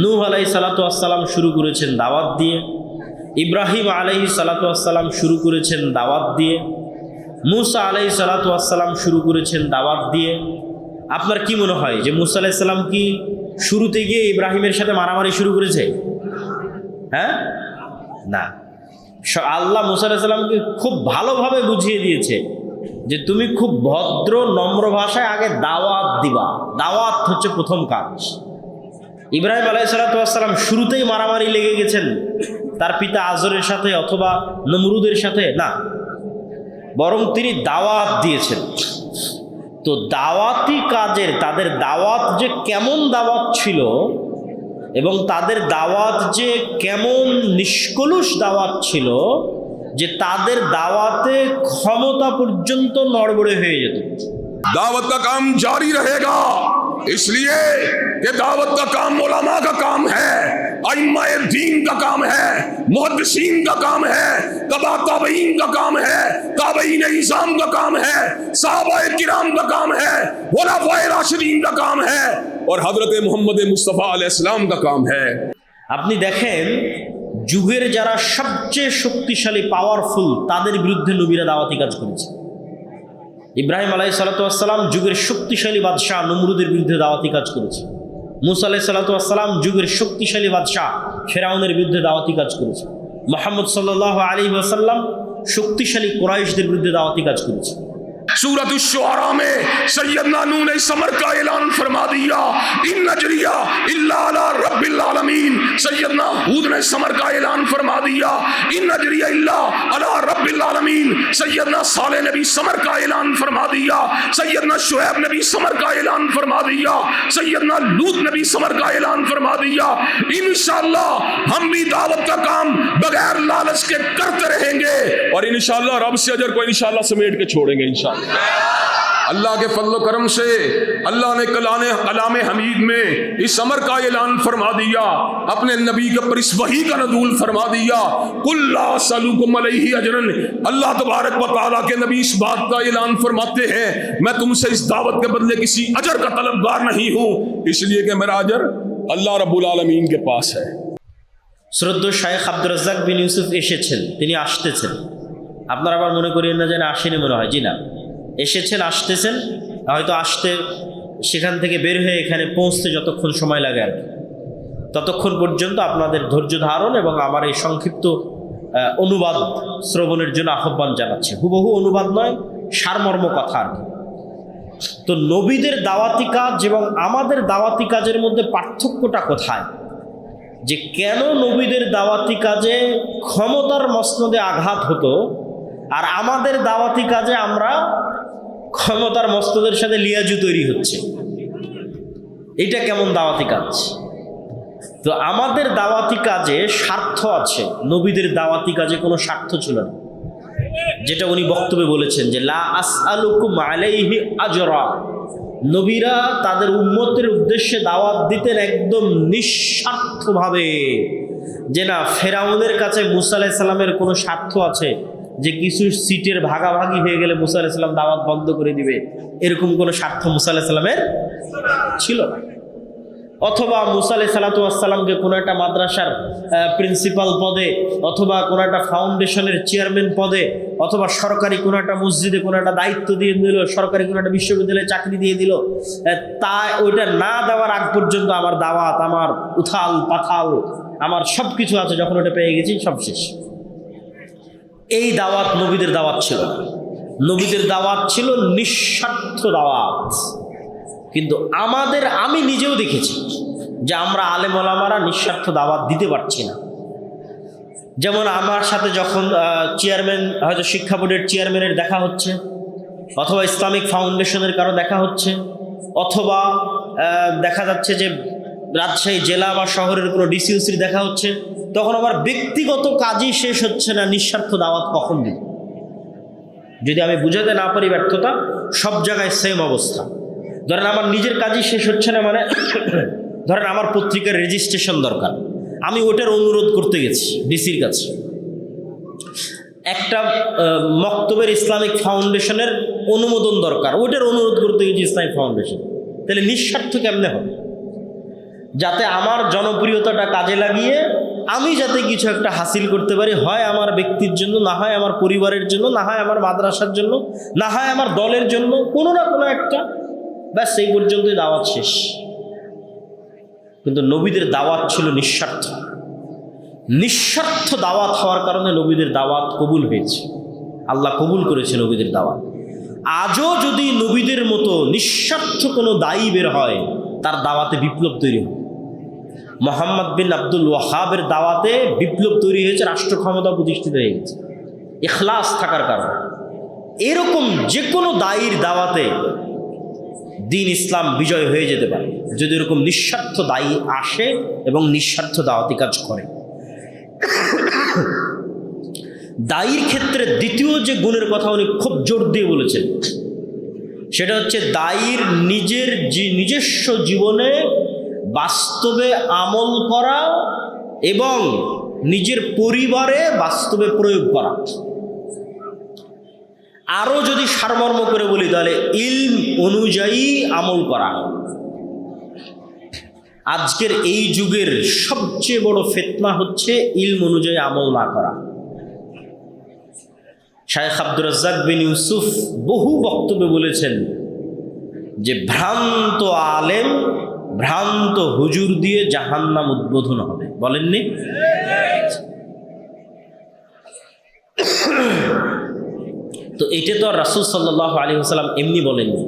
নূহ আলাইহিস সালাতু ওয়াস সালাম শুরু করেছেন দাওয়াত দিয়ে, ইব্রাহিম আলাইহিস সালাতু ওয়াস সালাম শুরু করেছেন দাওয়াত দিয়ে, মুসা আলাইহিস সালাতু ওয়াস সালাম শুরু করেছেন দাওয়াত দিয়ে। আপনার কি মনে হয় যে মুসা আলাইহিস সালাম কি শুরুতে গিয়ে ইব্রাহিমের সাথে মারামারি শুরু করেছে? হ্যাঁ, না। আল্লাহ মুসা আলাইহিস সালামকে খুব ভালোভাবে বুঝিয়ে দিয়েছে যে তুমি খুব ভদ্র নম্র ভাষায় আগে দাওয়াত দিবা, দাওয়াত হচ্ছে প্রথম কাজ। ইব্রাহিম আলাইহিস সালাতু ওয়াস সালাম শুরুতেই মারামারি লেগে গেছেন তার পিতা আজরের সাথে অথবা নমরুদের সাথে, না, বরং তিনি দাওয়াত দিয়েছেন। তো দাওয়াতি কাজের, তাদের দাওয়াত যে কেমন দাওয়াত ছিল এবং তাদের দাওয়াত যে কেমন নিষ্কলুষ দাওয়াত ছিল যে তাদের দাওয়াতে ক্ষমতা পর্যন্ত নড়বড়ে হয়ে যেত। दावत का काम जारी रहेगा, इसलिए कि दावत का काम उलमा का काम है, अइम्माए दीन का काम है, मुहद्दिसीन का काम है, तबा ताबईन का काम है, ताबईन इज़ाम का काम है, सहाबाए किराम का काम है, खुलाफाए राशिदीन का काम है और हजरत मोहम्मद मुस्तफ़ा अलैहिस्सलाम का काम है। আপনি দেখেন যুগের যারা সবচেয়ে শক্তিশালী পাওয়ারফুল তাদের বিরুদ্ধে নবীরা দাওয়াতি কাজ করেছে। ইব্রাহিম আলাইহিস সালাতু ওয়াস সালাম যুগের শক্তিশালী বাদশাহ নমরুদের বিরুদ্ধে দাওয়াতি কাজ করেছে। মুসা আলাইহিস সালাতু ওয়াস সালাম যুগের শক্তিশালী বাদশাহ ফিরআউনের বিরুদ্ধে দাওয়াতি কাজ করেছে। মুহাম্মদ সাল্লাল্লাহু আলাইহি ওয়াসাল্লাম শক্তিশালী কুরাইশদের বিরুদ্ধে দাওয়াতি কাজ করেছে। सूरत शुआरा में सैयदना नूह ने समर का ऐलान फरमा दिया, इन नजरिया इल्ला अला रब्बिल आलमीन। सैयदना हूद ने समर का ऐलान फरमा दिया, इन नजरिया इल्ला अला रब्बिल आलमीन। सैयदना सालेह ने भी समर का ऐलान फरमा दिया, सैयदना शुएब ने भी समर का ऐलान फरमा दिया, सैयदना लूत ने भी समर का ऐलान फरमा दिया। इंशाअल्लाह हम भी दावत का काम बगैर लालच के करते रहेंगे और इंशाअल्लाह रब से अजर को इंशाअल्लाह समेट के छोड़ेंगे इंशाअल्लाह। अल्लाह के फजल करम से अल्लाह ने कलाम हमीद में इस अमर का ऐलान फरमा दिया, अपने नबी के पर इस वही का नज़ूल फरमा दिया, कुल्ला सलुकुम अलैहि अजरन। अल्लाह तबारक व तआला के नबी इस बात का ऐलान फरमाते हैं, मैं तुमसे इस दावत के बदले किसी अजर का तलबगार नहीं हूँ, इसलिए कि मेरा अजर अल्लाह रब्बुल आलमीन के पास है। শ্রদ্ধেয় শাইখ আব্দুর রাজ্জাক বিন ইউসুফ এসেছেন, তিনি আসতেছেন। আপনারা আবার মনে করিয়েন না যেন আসেনি, মনে হয় জি না, এসেছেন, আসতেছেন। হয়তো আসতে সেখান থেকে বের হয়ে এখানে পৌঁছতে যতক্ষণ সময় লাগে আর কি, ততক্ষণ পর্যন্ত আপনাদের ধৈর্য ধারণ এবং আমার এই সংক্ষিপ্ত অনুবাদ শ্রবণের জন্য আহ্বান জানাচ্ছি। হুবহু অনুবাদ নয়, সারমর্ম কথা আর কি। তো নবীদের দাওয়াতি কাজ এবং আমাদের দাওয়াতি কাজের মধ্যে পার্থক্যটা কোথায়, যে কেন নবীদের দাওয়াতি কাজে ক্ষমতার মসনদে আঘাত হতো আর আমাদের দাওয়াতি কাজে আমরা ক্ষমতার মসনদের সাথে লিয়াজু তৈরি হচ্ছে? এটা কেমন দাওয়াতি কাজ? তো আমাদের দাওয়াতি কাজে স্বার্থ আছে, নবীদের দাওয়াতি কাজে কোনো স্বার্থ ছিল না, যেটা উনি বক্তব্যে বলেছেন যে লা আসআলুকুম আলাইহি আজরা। নবীরা তাদের উম্মতের উদ্দেশ্যে দাওয়াত দিতেন একদম নিঃস্বার্থভাবে, যে না ফেরাউনের কাছে মুসা আলাইহিস সালামের কোনো স্বার্থ আছে যে কিছু সিটের ভাগাভাগি হয়ে গেলে মুসা আলাইহিস সালাম দাওয়াত বন্ধ করে দিবে, এরকম কোনো স্বার্থ মুসা আলাইহিস সালামের ছিল না। অথবা মুসা আলাইহিস সালাতু ওয়াস সালামকে কোনো একটা মাদ্রাসার প্রিন্সিপাল পদে অথবা কোনো একটা ফাউন্ডেশনের চেয়ারম্যান পদে অথবা সরকারি কোনো একটা মসজিদে কোনো একটা দায়িত্ব দিয়ে দিল, সরকারি কোনো একটা বিশ্ববিদ্যালয়ে চাকরি দিয়ে দিল, তা ওইটা না দেওয়ার আগ পর্যন্ত আমার দাওয়াত, আমার উথাল পাথাল, আমার সব কিছু আছে, যখন ওটা পেয়ে গেছি সব শেষ। এই দাওয়াত নবীদের দাওয়াত ছিল না। নবীদের দাওয়াত ছিল নিঃস্বার্থ দাওয়াত। কিন্তু আমি নিজেও দেখেছি যে আমরা আলেম ওলামারা নিঃস্বার্থ দাওয়াত দিতে পারছি না। যেমন আমার সাথে যখন চেয়ারম্যান, হয়তো শিক্ষা বোর্ডের চেয়ারম্যানের দেখা হচ্ছে, অথবা ইসলামিক ফাউন্ডেশনের কারো দেখা হচ্ছে, অথবা দেখা যাচ্ছে যে রাজশাহী জেলা বা শহরের কোনো ডিসিউসির দেখা হচ্ছে, তখন আমার ব্যক্তিগত কাজই শেষ হচ্ছে না, নিঃস্বার্থ দাওয়াত কখন দিব? যদি আমি বুঝাতে না পারি ব্যর্থতা, সব জায়গায় সেম অবস্থা। ধরেন আমার নিজের কাজই শেষ হচ্ছে না, মানে ধরেন আমার পত্রিকার রেজিস্ট্রেশন দরকার, আমি ওটার অনুরোধ করতে গেছি ডিসির কাছে। একটা মক্তবের ইসলামিক ফাউন্ডেশনের অনুমোদন দরকার, ওটার অনুরোধ করতে গেছি ইসলামিক ফাউন্ডেশন। তাহলে নিঃস্বার্থ কেমনে হবে? যাতে আমার জনপ্রিয়তাটা কাজে লাগিয়ে আমি যাতে কিছু একটা হাসিল করতে পারি, হয় আমার ব্যক্তির জন্য, না হয় আমার পরিবারের জন্য, না হয় আমার মাদ্রাসার জন্য, না হয় আমার দলের জন্য, কোনো না কোনো একটা, ব্যাস এই পর্যন্তই দাওয়াত শেষ। কিন্তু নবীদের দাওয়াত ছিল নিঃস্বার্থ। নিঃস্বার্থ দাওয়াত হওয়ার কারণে নবীদের দাওয়াত কবুল হয়েছে, আল্লাহ কবুল করেছে নবীদের দাওয়াত। আজও যদি নবীদের মতো নিঃস্বার্থ কোনো দায়ী বের হয়, তার দাওয়াতে বিপ্লব তৈরি হয়। মোহাম্মদ বিন আব্দুল ওয়াহাবের দাওয়াতে বিপ্লব তৈরি হয়েছে, রাষ্ট্র ক্ষমতা প্রতিষ্ঠিত হয়ে গেছে ইখলাস থাকার কারণে। এরকম যে কোনো দায়ীর দাওয়াতে দ্বীন ইসলাম বিজয় হয়ে যেতে পারে যদি এরকম নিঃস্বার্থ দায়ী আসে এবং নিঃস্বার্থ দাওয়াতি কাজ করে। দায়ীর ক্ষেত্রে দ্বিতীয় যে গুণের কথা উনি খুব জোর দিয়ে বলেছেন, সেটা হচ্ছে দায়ীর নিজস্ব জীবনে বাস্তবে আমল করা এবং নিজের পরিবারে বাস্তবে প্রয়োগ করা। আরও যদি সারমর্ম করে বলি তাহলে ইলম অনুযায়ী আমল করা। আজকের এই যুগের সবচেয়ে বড় ফিতনা হচ্ছে ইলম অনুযায়ী আমল না করা। শায়েখ আব্দুর রাজ্জাক বিন ইউসুফ বহু বক্তব্যে বলেছেন যে ভ্রান্ত আলেম, ভ্রান্ত হুজুর দিয়ে জাহান্নাম উদ্বোধন হবে, বলেননি? তো এটা তো আর রাসূল সাল্লাল্লাহু আলাইহি ওয়াসাল্লাম এমনি বলেননি।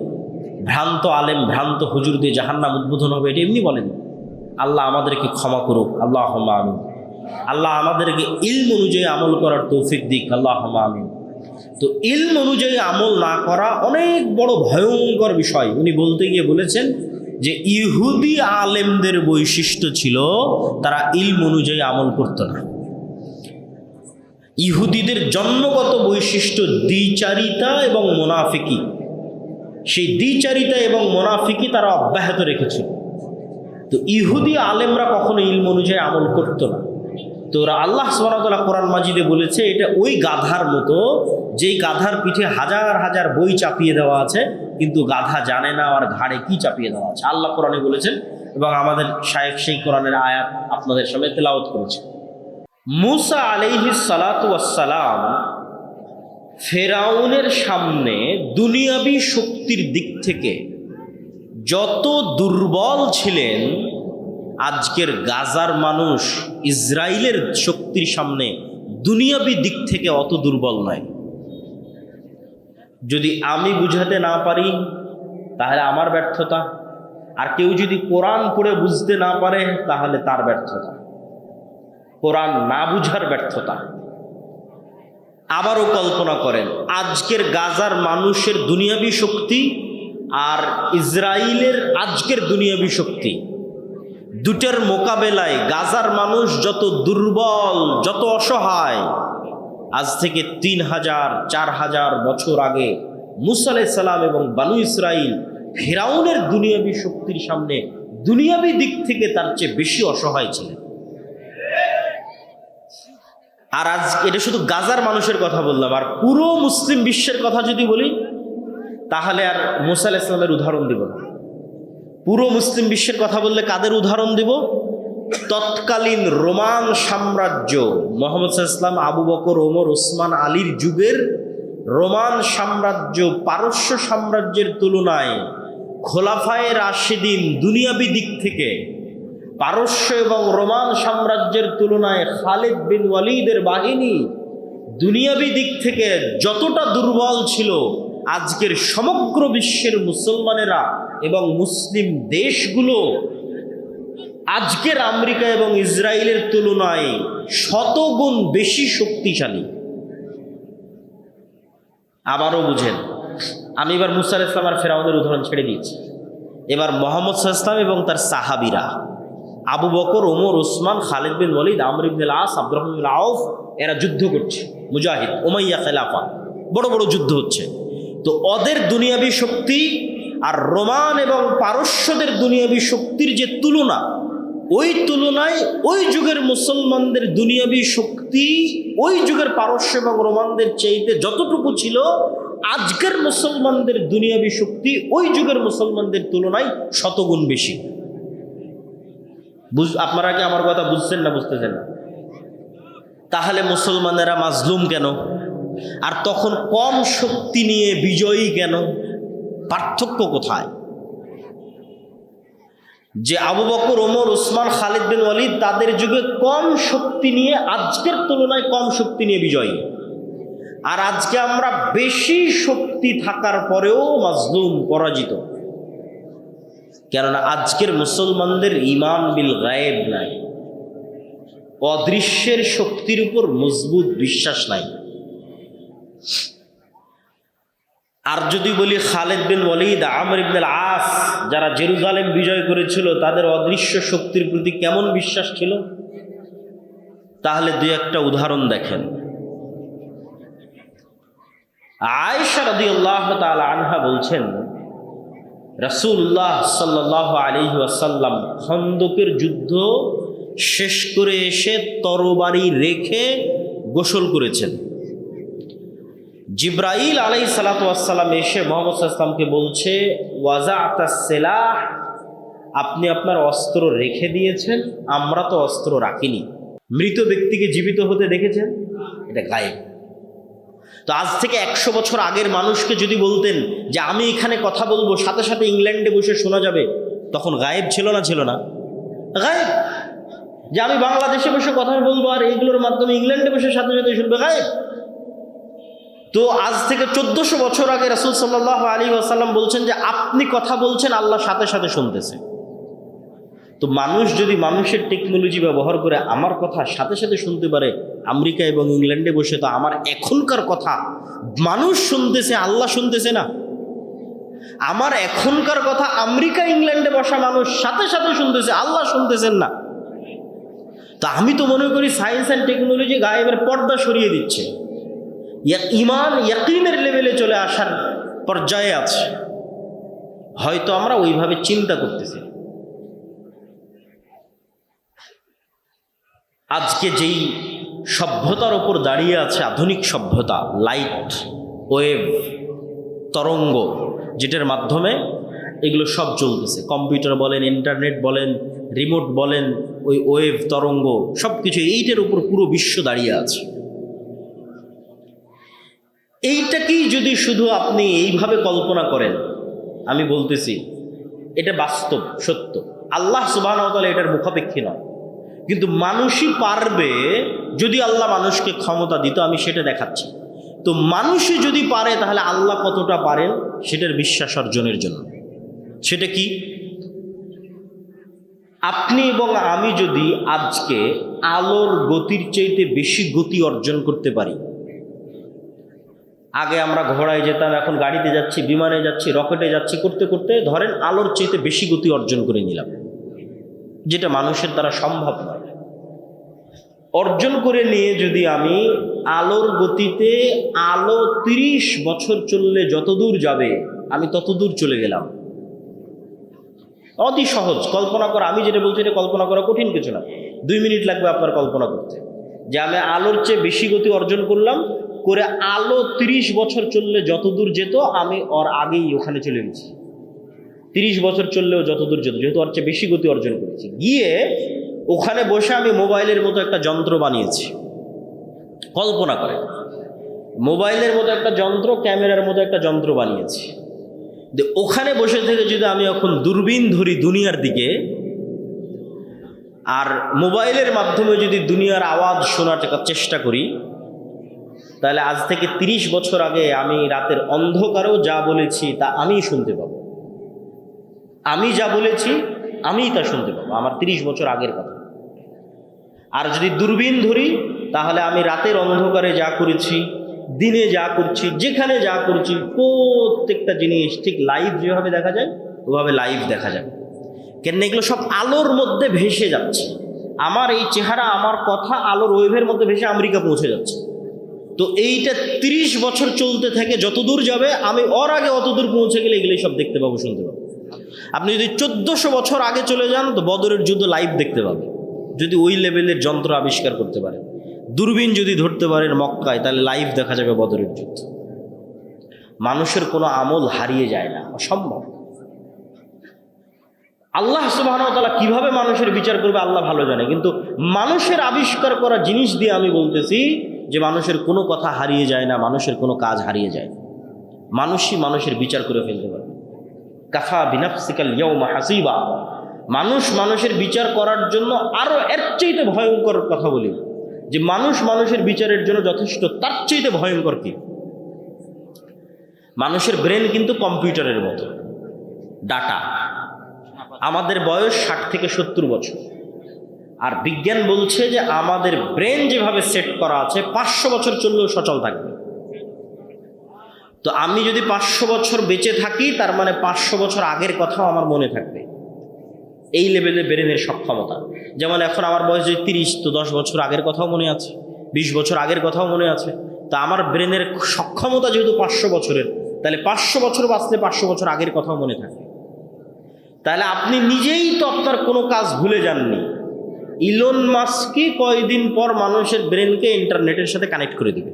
ভ্রান্ত আলেম, ভ্রান্ত হুজুর দিয়ে জাহান্নাম উদ্বোধন হবে, এটা এমনি বলেন। আল্লাহ আমাদেরকে ক্ষমা করুক, আল্লাহুম্মা আমিন। আল্লাহ আমাদেরকে ইলম অনুযায়ী আমল করার তৌফিক দিক, আল্লাহুম্মা আমিন। তো ইলম অনুযায়ী আমল না করা অনেক বড় ভয়ঙ্কর বিষয়। উনি বলতে গিয়ে বলেছেন যে ইহুদি আলেমদের বৈশিষ্ট্য ছিল তারা ইলম অনুযায়ী আমল করত না। ইহুদিদের জন্মগত বৈশিষ্ট্য দ্বিচারিতা এবং মুনাফিকি। সেই দ্বিচারিতা এবং মুনাফিকি তারা অব্যাহত রেখেছিল। তো ইহুদি আলেমরা কখনো ইলম অনুযায়ী আমল করত না। তো ওরা আল্লাহ সুবহানাহু ওয়া তাআলা কোরআন মাজিদে বলেছে এটা ওই গাধার মতো, যেই গাধার পিঠে হাজার হাজার বই চাপিয়ে দেওয়া আছে কিন্তু গাধা জানে না আর ঘাড়ে কি চাপিয়ে দেওয়া আছে। আল্লাহ কোরআনে বলেছেন এবং আমাদের শায়েখ সেই কোরআনের আয়াত আপনাদের সামনে তেলাওয়াত করেছে। মূসা আলাইহিস সালাতু ওয়াস সালাম ফেরাউনের সামনে দুনিয়াবি শক্তির দিক থেকে যত দুর্বল ছিলেন, আজকের গাজার মানুষ ইসরায়েলের শক্তির সামনে দুনিয়াবি দিক থেকে অত দুর্বল নয়। যদি আমি বুঝাতে না পারি তাহলে আমার ব্যর্থতা, আর কেউ যদি কোরআন পড়ে বুঝতে না পারে তাহলে তার ব্যর্থতা, কোরআন না বুঝার ব্যর্থতা। আবারও কল্পনা করেন আজকের গাজার মানুষের দুনিয়াবি শক্তি আর ইসরায়েলের আজকের দুনিয়াবি শক্তি, দুটার মোকাবেলায় গাজার মানুষ যত দুর্বল, যত অসহায়। আজ থেকে 3000-4000 বছর আগে মূসা আলাইহিস সালাম এবং বানু ইসরাইল ফিরাউনের দুনিয়াবি শক্তির সামনে দুনিয়াবি দিক থেকে তার চেয়ে বেশি অসহায় ছিলেন। আর আজ এটা শুধু গাজার মানুষের কথা বললাম, আর পুরো মুসলিম বিশ্বের কথা যদি বলি তাহলে আর মূসা আলাইহিস সালামের উদাহরণ দিব না। পুরো মুসলিম বিশ্বের কথা বললে কাদের উদাহরণ দিব? তৎকালীন রোমান সাম্রাজ্য, মুহাম্মদ সাল্লাল্লাহু আলাইহি ওয়াসাল্লাম, আবু বকর, ওমর, ওসমান, আলীর যুগের রোমান সাম্রাজ্য পারস্য সাম্রাজ্যের তুলনায় খোলাফায়ে রাশিদিন দুনিয়াবি দিক থেকে, পারস্য এবং রোমান সাম্রাজ্যের তুলনায় খালিদ বিন ওয়ালিদের বাহিনী দুনিয়াবি দিক থেকে যতটা দুর্বল ছিল, আজকের সমগ্র বিশ্বের মুসলমানেরা এবং মুসলিম দেশগুলো আজকের আমেরিকা এবং ইসরায়েলের তুলনায় শতগুণ বেশি শক্তিশালী। আবারও বুঝেন, আমি এবার মূসা আলাইহিস সালাম আর ফেরাউনের উদাহরণ ছেড়ে দিয়েছি। এবার মুহাম্মদ সাল্লাল্লাহু আলাইহি ওয়াসাল্লাম এবং তার সাহাবীরা, আবু বকর, ওমর, ওসমান, খালিদ বিন ওয়ালিদ, আমর ইবনে আল-আস, আব্দুর রহমান বিন আউফ, এরা যুদ্ধ করছে, মুজাহিদ, উমাইয়া খেলাফা, বড় বড় যুদ্ধ হচ্ছে। তো ওদের দুনিয়াবি শক্তি আর রোমান এবং পারস্যদের দুনিয়াবি শক্তির যে তুলনা, ওই তুলনায় ওই যুগের মুসলমানদের দুনিয়াবি শক্তি ওই যুগের পারস্য এবং রোমানদের চাইতে যতটুকু ছিল, আজকের মুসলমানদের দুনিয়াবি শক্তি ওই যুগের মুসলমানদের তুলনায় শতগুণ বেশি। আপনারা কি আমার কথা বুঝছেন না বুঝতেছেন না? তাহলে মুসলমানেরা মাজলুম কেন? আর তখন কম শক্তি নিয়ে বিজয়ী কেন? পার্থক্য কোথায়? যে আবু বকর, ওমর, উসমান, খালিদ বিন ওয়ালিদ তাদের যুগে কম শক্তি নিয়ে, আজকের তুলনায় কম শক্তি নিয়ে বিজয়ী, আর আজকে আমরা বেশি শক্তি থাকার পরেও মাজলুম, পরাজিত। কেননা আজকের মুসলমানদের ঈমান বিল গায়েব নাই, অদৃশ্যের শক্তির উপর মজবুত বিশ্বাস নাই। আর যদি বলি খালিদ বিন ওয়ালিদ, আমর ইবনে আস, যারা জেরুজালেম বিজয় করেছিল, তাদের অদৃশ্য শক্তির প্রতি কেমন বিশ্বাস ছিল? তাহলে দুই একটা উদাহরণ দেখেন। আয়েশা রাদিয়াল্লাহু তাআলা আনহা বলছেন, রাসূলুল্লাহ সাল্লাল্লাহু আলাইহি ওয়াসাল্লাম খন্দকের যুদ্ধ শেষ করে এসে তরবারি রেখে গোসল করেছেন। জিব্রাইল আলাইহিস সালাতু ওয়াস সালাম এসে মুহাম্মদ সাল্লাল্লাহু আলাইহি ওয়াসাল্লামকে বলছে, ওয়াজাআতাস সিলাহ, আপনি আপনার অস্ত্র রেখে দিয়েছেন, আমরা তো অস্ত্র রাখিনি। মৃত ব্যক্তিকে জীবিত হতে দেখেছেন? এটা গায়েব। তো আজ থেকে 100 বছর আগের মানুষকে যদি বলতেন যে আমি এখানে কথা বলবো, সাথে সাথে ইংল্যান্ডে বসে শোনা যাবে, তখন গায়েব ছিল না? ছিল না গায়েব? যে আমি বাংলাদেশে বসে কথা বলবো আর এইগুলোর মাধ্যমে ইংল্যান্ডে বসে সাথে সাথে শুনবে, গায়েব। তো আজ থেকে 1400 বছর আগে রাসূল সাল্লাল্লাহু আলাইহি ওয়াসাল্লাম বলছেন যে আপনি কথা বলছেন, আল্লাহ সাথে সাথে শুনতেছে। তো মানুষ যদি মানুষের টেকনোলজি ব্যবহার করে আমার কথা সাথে সাথে শুনতে পারে আমেরিকা এবং ইংল্যান্ডে বসে, তো আমার এখনকার কথা মানুষ শুনতেছে, আল্লাহ শুনতেছে না? আমার এখনকার কথা আমেরিকা ইংল্যান্ডে বসা মানুষ সাথে সাথে শুনতেছে, আল্লাহ শুনতেছেন না? তা আমি তো মনে করি সায়েন্স অ্যান্ড টেকনোলজি গায়েবের পর্দা সরিয়ে দিচ্ছে, ঈমান ইয়াকিনের লেভেলে চলে আসার পর্যায়ে আছে। হয়তো আমরা ওইভাবে চিন্তা করতেছি। আজকে যেই সভ্যতার ওপর দাঁড়িয়ে আছে আধুনিক সভ্যতা, লাইট, ওয়েভ, তরঙ্গ, যেটার মাধ্যমে এগুলো সব চলতেছে, কম্পিউটার বলেন, ইন্টারনেট বলেন, রিমোট বলেন, ওই ওয়েভ, তরঙ্গ, সব কিছু এইটার উপর পুরো বিশ্ব দাঁড়িয়ে আছে। এইটাকেই যদি শুধু আপনি এইভাবে কল্পনা করেন, আমি বলতেছি এটা বাস্তব, সত্য, আল্লাহ সুবহানাহু ওয়া তাআলা এটার মুখাপেক্ষী নয়। কিন্তু মানুষই পারবে, যদি আল্লাহ মানুষকে ক্ষমতা দিত, আমি সেটা দেখাচ্ছি। তো মানুষই যদি পারে, তাহলে আল্লাহ কতটা পারেন সেটার বিশ্বাস অর্জনের জন্য। সেটা কি? আপনি এবং আমি যদি আজকে আলোর গতির চাইতে বেশি গতি অর্জন করতে পারি, আগে আমরা ঘোড়ায় যেতাম, এখন গাড়িতে যাচ্ছি, বিমানে যাচ্ছি, রকেটে যাচ্ছি, করতে করতে ধরেন আলোর চাইতে বেশি গতি অর্জন করে নিলাম, যেটা মানুষের দ্বারা সম্ভব নয়। অর্জন করে নিয়ে যদি আমি আলোর গতিতে, আলো 30 বছর চললে যতদূর যাবে আমি ততদূর চলে গেলাম, অতি সহজ কল্পনা করা। আমি যেটা বলছি এটা কল্পনা করা কঠিন কিছু না, 2 মিনিট লাগবে আপনার কল্পনা করতে, যে আমি আলোর চেয়ে বেশি গতি অর্জন করলাম, করে আলো 30 বছর চললে যতদূর যেত আমি ওর আগেই ওখানে চলে গেছি। 30 বছর চললেও যতদূর যেত, যেহেতু ওর চেয়ে বেশি গতি অর্জন করেছি, গিয়ে ওখানে বসে আমি মোবাইলের মতো একটা যন্ত্র বানিয়েছি। কল্পনা করে মোবাইলের মতো একটা যন্ত্র, ক্যামেরার মতো একটা যন্ত্র বানিয়েছি। ওখানে বসে থেকে যদি আমি এখন দূরবীন ধরি দুনিয়ার দিকে, আর মোবাইলের মাধ্যমে যদি দুনিয়ার আওয়াজ শোনার চেষ্টা করি, তাহলে আজ থেকে 30 বছর আগে আমি রাতের অন্ধকারেও যা বলেছি তা আমিই শুনতে পাবো। আমি যা বলেছি আমিই তা শুনতে পাবো, আমার 30 বছর আগের কথা। আর যদি দূরবীন ধরি, তাহলে আমি রাতের অন্ধকারে যা করেছি, দিনে যা করছি, যেখানে যা করছি, প্রত্যেকটা জিনিস ঠিক লাইভ যেভাবে দেখা যায় ওভাবে লাইভ দেখা যাবে। কেন এগুলো সব আলোর মধ্যে ভেসে যাচ্ছে। আমার এই চেহারা, আমার কথা আলোর ওয়েভের মধ্যে ভেসে আমেরিকা পৌঁছে যাচ্ছে। তো এইটা 30 বছর চলতে থাকে, যতদূর যাবে আমি ওর আগে অতদূর পৌঁছে গেলে এগুলোই সব দেখতে পাবো, শুনতে পাবো। আপনি যদি 1400 বছর আগে চলে যান, তো বদরের যুদ্ধ লাইভ দেখতে পাবেন, যদি ওই লেভেলের যন্ত্র আবিষ্কার করতে পারেন। দূরবীন যদি ধরতে পারেন মক্কায়, তাহলে লাইভ দেখা যাবে বদরের যুদ্ধ। মানুষের কোনো আমল হারিয়ে যায় না, অসম্ভব। আল্লাহ সুবহানাহু ওয়া তাআলা কিভাবে মানুষের বিচার করবে আল্লাহ ভালো জানে, কিন্তু মানুষের আবিষ্কার করা জিনিস দিয়ে আমি বলতেছি যে মানুষের কোনো কথা হারিয়ে যায় না, মানুষের কোনো কাজ হারিয়ে যায় না। মানুষই মানুষের বিচার করে ফেলতে পারে। কাফা বিনাফসিকাল ইয়াউমা হাসিবা। মানুষ মানুষের বিচার করার জন্য আরো এর চাইতে ভয়ঙ্কর কথা বলি, যে মানুষ মানুষের বিচারের জন্য যথেষ্ট, তার চাইতে ভয়ঙ্কর কি? মানুষের ব্রেন কিন্তু কম্পিউটারের মতো, ডাটা। আমাদের বয়স 60 থেকে 70 বছর, আর বিজ্ঞান বলছে যে আমাদের ব্রেন যেভাবে সেট করা আছে 500 বছর চললেও সচল থাকবে। তো আমি যদি 500 বছর বেঁচে থাকি, তার মানে 500 বছর আগের কথাও আমার মনে থাকবে। এই লেভেলে ব্রেনের সক্ষমতা। যেমন এখন আমার বয়স যদি 30, তো 10 বছর আগের কথাও মনে আছে, 20 বছর আগের কথাও মনে আছে। তো আমার ব্রেনের সক্ষমতা যেহেতু 500 বছরের, তাহলে 500 বছর বাঁচলে 500 বছর আগের কথাও মনে থাকে। তাহলে আপনি নিজেই তো আপনার কোনো কাজ ভুলে যাননি। ইলন মাস্কই কয়দিন পর মানুষের ব্রেনকে ইন্টারনেটের সাথে কানেক্ট করে দিবে,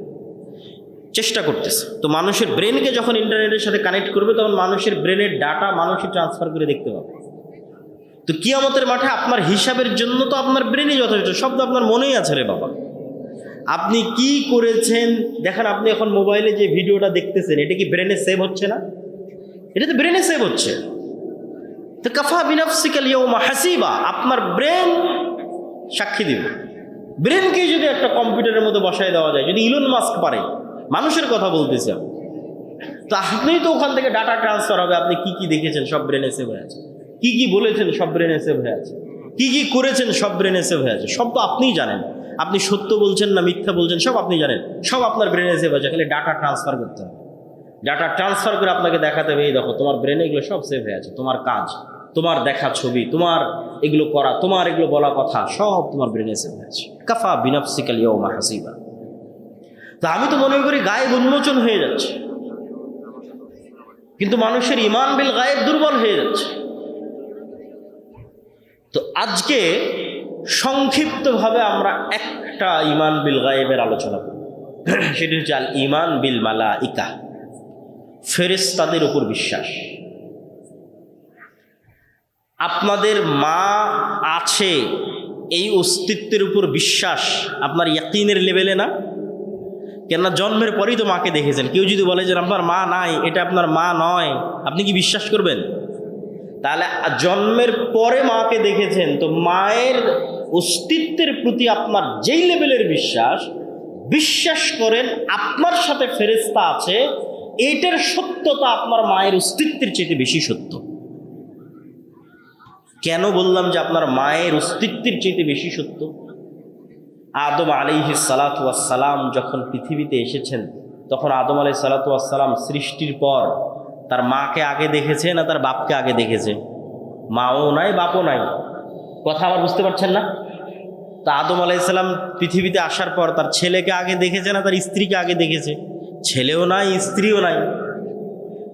চেষ্টা করতেছে। তো মানুষের ব্রেনকে যখন ইন্টারনেটের সাথে কানেক্ট করবে, তখন মানুষের ব্রেনের ডাটা মানুষই ট্রান্সফার করে দেখতে পাবে। তো কিয়ামতের মাঠে আপনার হিসাবের জন্য তো আপনার ব্রেনই যথেষ্ট, সব তো আপনার মনেই আছে রে বাবা। আপনি কি করেছেন দেখেন, আপনি এখন মোবাইলে যে ভিডিওটা দেখতেছেন, এটা কি ব্রেনে সেভ হচ্ছে না? এটা তো ব্রেনে সেভ হচ্ছে। তো কাফা বিনাফসিকাল ইয়াউমা হাসিবা, আপনার ব্রেন সাক্ষী দিবে। ব্রেনকে যদি একটা কম্পিউটারের মধ্যে বসায় দেওয়া যায়, যদি ইলন মাস্ক পারে, মানুষের কথা বলতেছি আমি, তো আপনি তো ওখান থেকে ডাটা ট্রান্সফার হবে। আপনি কি কি দেখেছেন সব ব্রেনে সেভ হয়ে আছে, কি কি বলেছেন সব ব্রেনে সেভ হয়ে আছে, কি কি করেছেন সব ব্রেনে সেভ হয়ে আছে। সব তো আপনিই জানেন, আপনি সত্য বলছেন না মিথ্যা বলছেন সব আপনি জানেন, সব আপনার ব্রেনে সেভ আছে। খালি ডাটা ট্রান্সফার করতে হবে। ডাটা ট্রান্সফার করে আপনাকে দেখাতে হবে, এই দেখো তোমার ব্রেনে এগুলো সব সেভ হয়ে আছে, তোমার কাজ, তোমার দেখা ছবি, তোমার এগুলো করা, তোমার এগুলো বলা কথা, সব তোমার ব্রেনে সেভ হয়ে আছে। কাফা বিনাফসিকাল ইয়াউমা হাসিবা। তা আমি তো মনে করি গায়েব উন্মোচন হয়ে যাচ্ছে, কিন্তু মানুষের ঈমান বিল গায়েব দুর্বল হয়ে যাচ্ছে। তো আজকে সংক্ষিপ্তভাবে আমরা একটা ঈমান বিল গায়েবের আলোচনা করব, সেটি হচ্ছে আল ঈমান বিল মালাইকা, ফেরেশতাদের উপর বিশ্বাস। আপনাদের মা আছে এই অস্তিত্বের উপর বিশ্বাস আপনার ইয়াকিনের লেভেলে না? কেননা জন্মের পরেই তো মাকে দেখেছেন। কেউ যদি বলে যে আপনার মা নাই, এটা আপনার মা নয়, আপনি কি বিশ্বাস করবেন? তাহলে জন্মের পরে মাকে দেখেছেন, তো মায়ের অস্তিত্বের প্রতি আপনার যেই লেভেলের বিশ্বাস, বিশ্বাস করেন আপনার সাথে ফেরেশতা আছে, এইটার সত্যতা আপনার মায়ের অস্তিত্বের চেয়ে বেশি সত্য। কেন বললাম যে আপনার মায়ের অস্তিত্বের চেয়ে বেশি সত্য? আদম আলাইহিস সালাতু ওয়াস সালাম যখন পৃথিবীতে এসেছেন, তখন আদম আলাইহিস সালাতু ওয়াস সালাম সৃষ্টির পর তার মাকে আগে দেখেছে না তার বাপকে আগে দেখেছে? মাও নাই বাপও নাই। কথা আবার বুঝতে পারছেন না? তা আদম আলাইহিস সালাম পৃথিবীতে আসার পর তার ছেলেকে আগে দেখেছে না তার স্ত্রীকে আগে দেখেছে? ছেলেও নাই, স্ত্রীও নাই।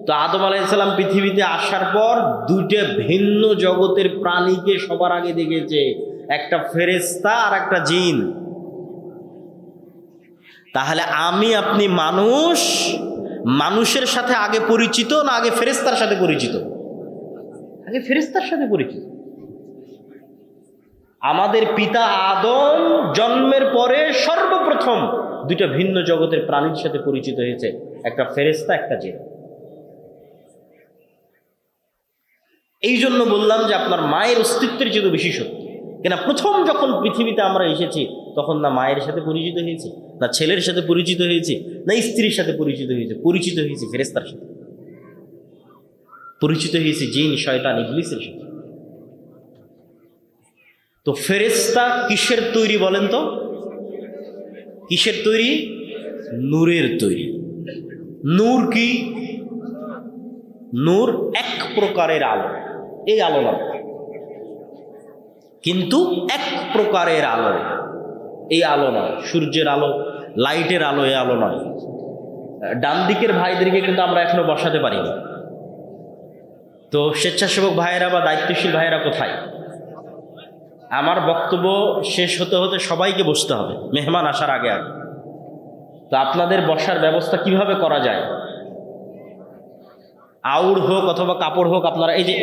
তো আদম আলাইহিস সালাম পৃথিবীতে আসার পর দুইটা ভিন্ন জগতের প্রাণীকে সবার আগে দেখেছে, একটা ফেরেশতা আর একটা জিন। তাহলে আমি আপনি মানুষ, মানুষের সাথে আগে পরিচিত না আগে ফেরেশতার সাথে পরিচিত? আগে ফেরেশতার সাথে পরিচিত। আমাদের পিতা আদম জন্মের পরে সর্বপ্রথম দুইটা ভিন্ন জগতের প্রাণীর সাথে পরিচিত হয়েছে, একটা ফেরেশতা একটা জিন। এই জন্য বললাম যে আপনার মায়ের অস্তিত্বের চেয়ে বেশি সত্য। কেন প্রথম যখন পৃথিবীতে আমরা এসেছি, তখন না মায়ের সাথে পরিচিত হয়েছি, না ছেলের সাথে পরিচিত হয়েছি, না স্ত্রীর সাথে পরিচিত হয়েছে। পরিচিত হয়েছি ফেরেশতার সাথে, পরিচিত হয়েছি জিন, শয়তান, ইবলিসের সাথে। তো ফেরেশতা কিসের তৈরি বলেন তো? কিসের তৈরি? নূরের তৈরি। নূর কি? নূর এক প্রকারের আলো। এই আলো নয়, কিন্তু এক প্রকারের আলো। এই আলো নয় সূর্যের আলো, লাইটের আলো, এই আলো নয়। ডান দিকের ভাইদেরকে কিন্তু আমরা এখনো বসাতে পারিনি। তো স্বেচ্ছাসেবক ভাইয়েরা বা দায়িত্বশীল ভাইয়েরা কোথায়? আমার বক্তব্য শেষ হতে হতে সবাইকে বসতে হবে মেহমান আসার আগে আগে। তো আপনাদের বসার ব্যবস্থা কিভাবে করা যায়? আউড় হোক অথবা কাপড় হোক, আপনারা এই যে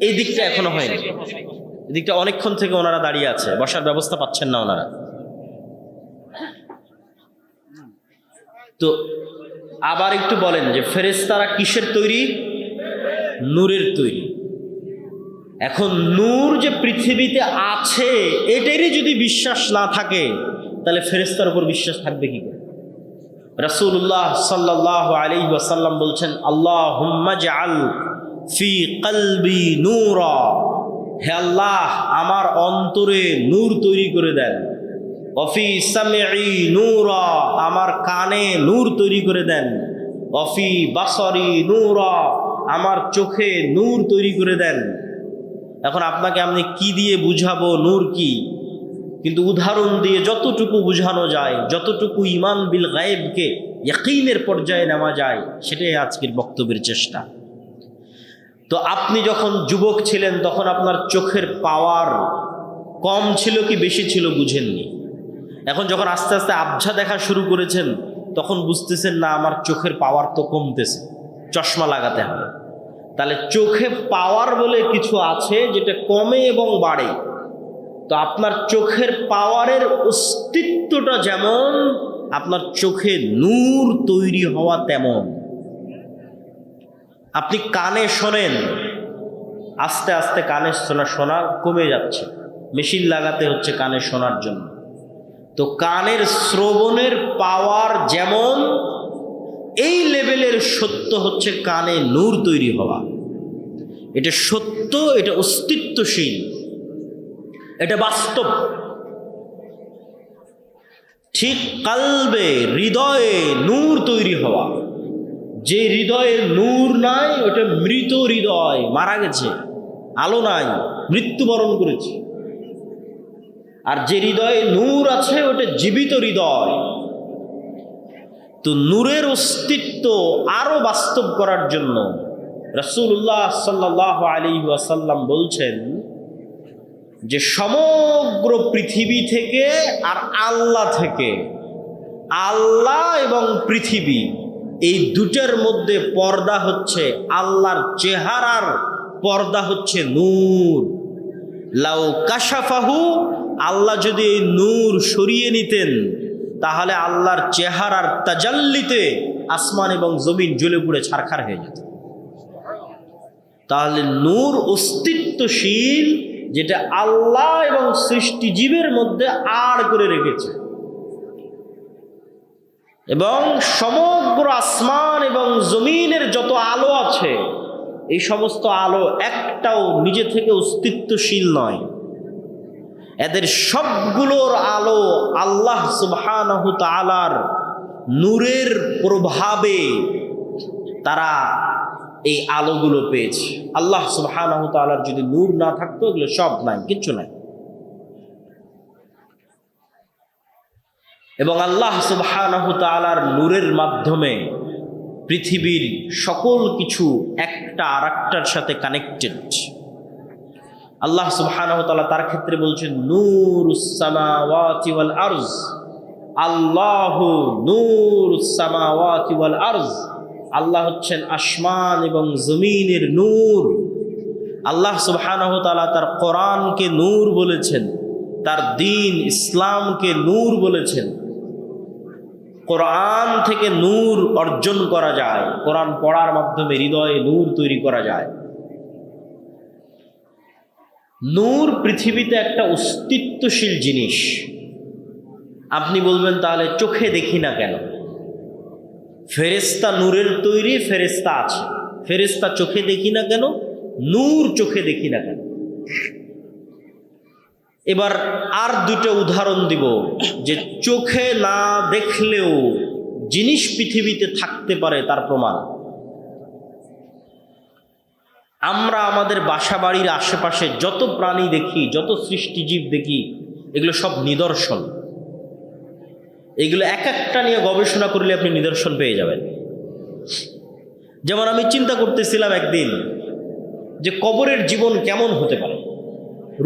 এই দিকটা এখনো হয়নি, এই দিকটা অনেকক্ষণ থেকে ওনারা দাঁড়িয়ে আছে, বসার ব্যবস্থা পাচ্ছেন না ওনারা। তো আবার একটু বলেন যে ফেরেশতারা কিসের তৈরি? নূরের তৈরি। এখন নূর যে পৃথিবীতে আছে এটারই যদি বিশ্বাস না থাকে তাহলে ফেরেশতার উপর বিশ্বাস থাকবে কি করে? রাসূলুল্লাহ সাল্লাল্লাহু আলাইহি ওয়াসাল্লাম বলছেন, আল্লাহুম্মা জাআল ফি কলবি নূরা, হে আল্লাহ আমার অন্তরে নূর তৈরি করে দেন। ওয়াফি সামঈ নূরা, আমার কানে নূর তৈরি করে দেন। ওয়াফি বাসারি নূরা, আমার চোখে নূর তৈরি করে দেন। এখন আপনাকে আমি কি দিয়ে বুঝাবো নূর কি? কিন্তু উদাহরণ দিয়ে যতটুকু বুঝানো যায়, যতটুকু ঈমান বিল গায়েবকে ইয়াকিনের পর্যায়ে নেওয়া যায়, সেটাই আজকের বক্তব্যের চেষ্টা। তো আপনি যখন যুবক ছিলেন তখন আপনার চোখের পাওয়ার কম ছিল কি বেশি ছিল বুঝেননি। এখন যখন আস্তে আস্তে আবঝা দেখা শুরু করেছেন তখন বুঝতেছেন না আমার চোখের পাওয়ার তো কমতেছে, চশমা লাগাতে হবে। তাহলে চোখে পাওয়ার বলে কিছু আছে যেটা কমে এবং বাড়ে। তো আপনার চোখের পাওয়ারের অস্তিত্বটা যেমন, আপনার চোখে নূর তৈরি হওয়া তেমন। আপনি কানে শোনেন, আস্তে আস্তে কানে শোনা কমে যাচ্ছে, মেশিন লাগাতে হচ্ছে কানে শোনার জন্য। তো কানের শ্রবণের পাওয়ার যেমন, এই লেভেলের সত্য হচ্ছে কানে নূর তৈরি হওয়া। এটা সত্য, এটা অস্তিত্বশীল, এটা বাস্তব। ঠিক কালবে হৃদয়ে নূর তৈরি হওয়া, যে হৃদয়ে নূর নাই ওটা মৃত হৃদয়, মারা গেছে, আলো নাই, মৃত্যুবরণ করেছে। আর যে হৃদয়ে নূর আছে ওটা জীবিত হৃদয়। তো নূরের অস্তিত্ব আরো বাস্তব করার জন্য রাসূলুল্লাহ সাল্লাল্লাহু আলাইহি ওয়াসাল্লাম বলছেন যে সমগ্র পৃথিবী থেকে আর আল্লাহ থেকে, আল্লাহ এবং পৃথিবী এই দুটার মধ্যে পর্দা হচ্ছে আল্লাহর চেহারার পর্দা হচ্ছে নূর। লাউ কাশাফাহু, আল্লাহ যদি এই নূর সরিয়ে নিতেন তাহলে আল্লাহর চেহারার তাজাল্লিতে আসমান এবং জমিন জ্বলে পুড়ে ছারখার হয়ে যেত। তাহলে নূর অস্তিত্বশীল, যেটা আল্লাহ এবং সৃষ্টিজীবের মধ্যে আড় করে রেখেছে। এবং সমগ্র আসমান এবং জমিনের যত আলো আছে এই সমস্ত আলো একটাও নিজে থেকে অস্তিত্বশীল নয়। এদের সবগুলোর আলো আল্লাহ সুবহানাহু তাআলার নূরের প্রভাবে তারা এই আলোগুলো পেয়েছে। আল্লাহ সুবহানাহু তাআলার যদি নূর না থাকতো এগুলো সব নাই, কিচ্ছু নাই। এবং আল্লাহ সুবহানাহু তাআলার নূরের মাধ্যমে পৃথিবীর সকল কিছু একটা আরেকটার সাথে কানেক্টেড। আল্লাহ সুবহানাহু ওয়া তাআলা তার ক্ষেত্রে বলছেন নূরুস সামাওয়াতি ওয়াল আরজ, আল্লাহু নূরুস সামাওয়াতি ওয়াল আরজ, আল্লাহ হচ্ছেন আসমান এবং জমিনের নূর। আল্লাহ সুবহানাহু ওয়া তাআলা তার কোরআনকে নূর বলেছেন, তার দ্বীন ইসলামকে নূর বলেছেন। কোরআন থেকে নূর অর্জন করা যায়, কোরআন পড়ার মাধ্যমে হৃদয়ে নূর তৈরি করা যায়। নূর পৃথিবীতে একটা অস্তিত্বশীল জিনিস। আপনি বলবেন তাহলে চোখে দেখি না কেন? ফেরেশতা নূরের তৈরি, ফেরেশতা আছে, ফেরেশতা চোখে দেখি না কেন? নূর চোখে দেখি না কেন? এবার আর দুটো উদাহরণ দিব যে চোখে না দেখলেও জিনিস পৃথিবীতে থাকতে পারে তার প্রমাণ। আমরা আমাদের বাসা বাড়ির আশেপাশে যত প্রাণী দেখি, যত সৃষ্টিজীব দেখি, এগুলো সব নিদর্শন। এগুলো এক একটা নিয়ে গবেষণা করলে আপনি নিদর্শন পেয়ে যাবেন। যেমন আমি চিন্তা করতেছিলাম একদিন যে কবরের জীবন কেমন হতে পারে।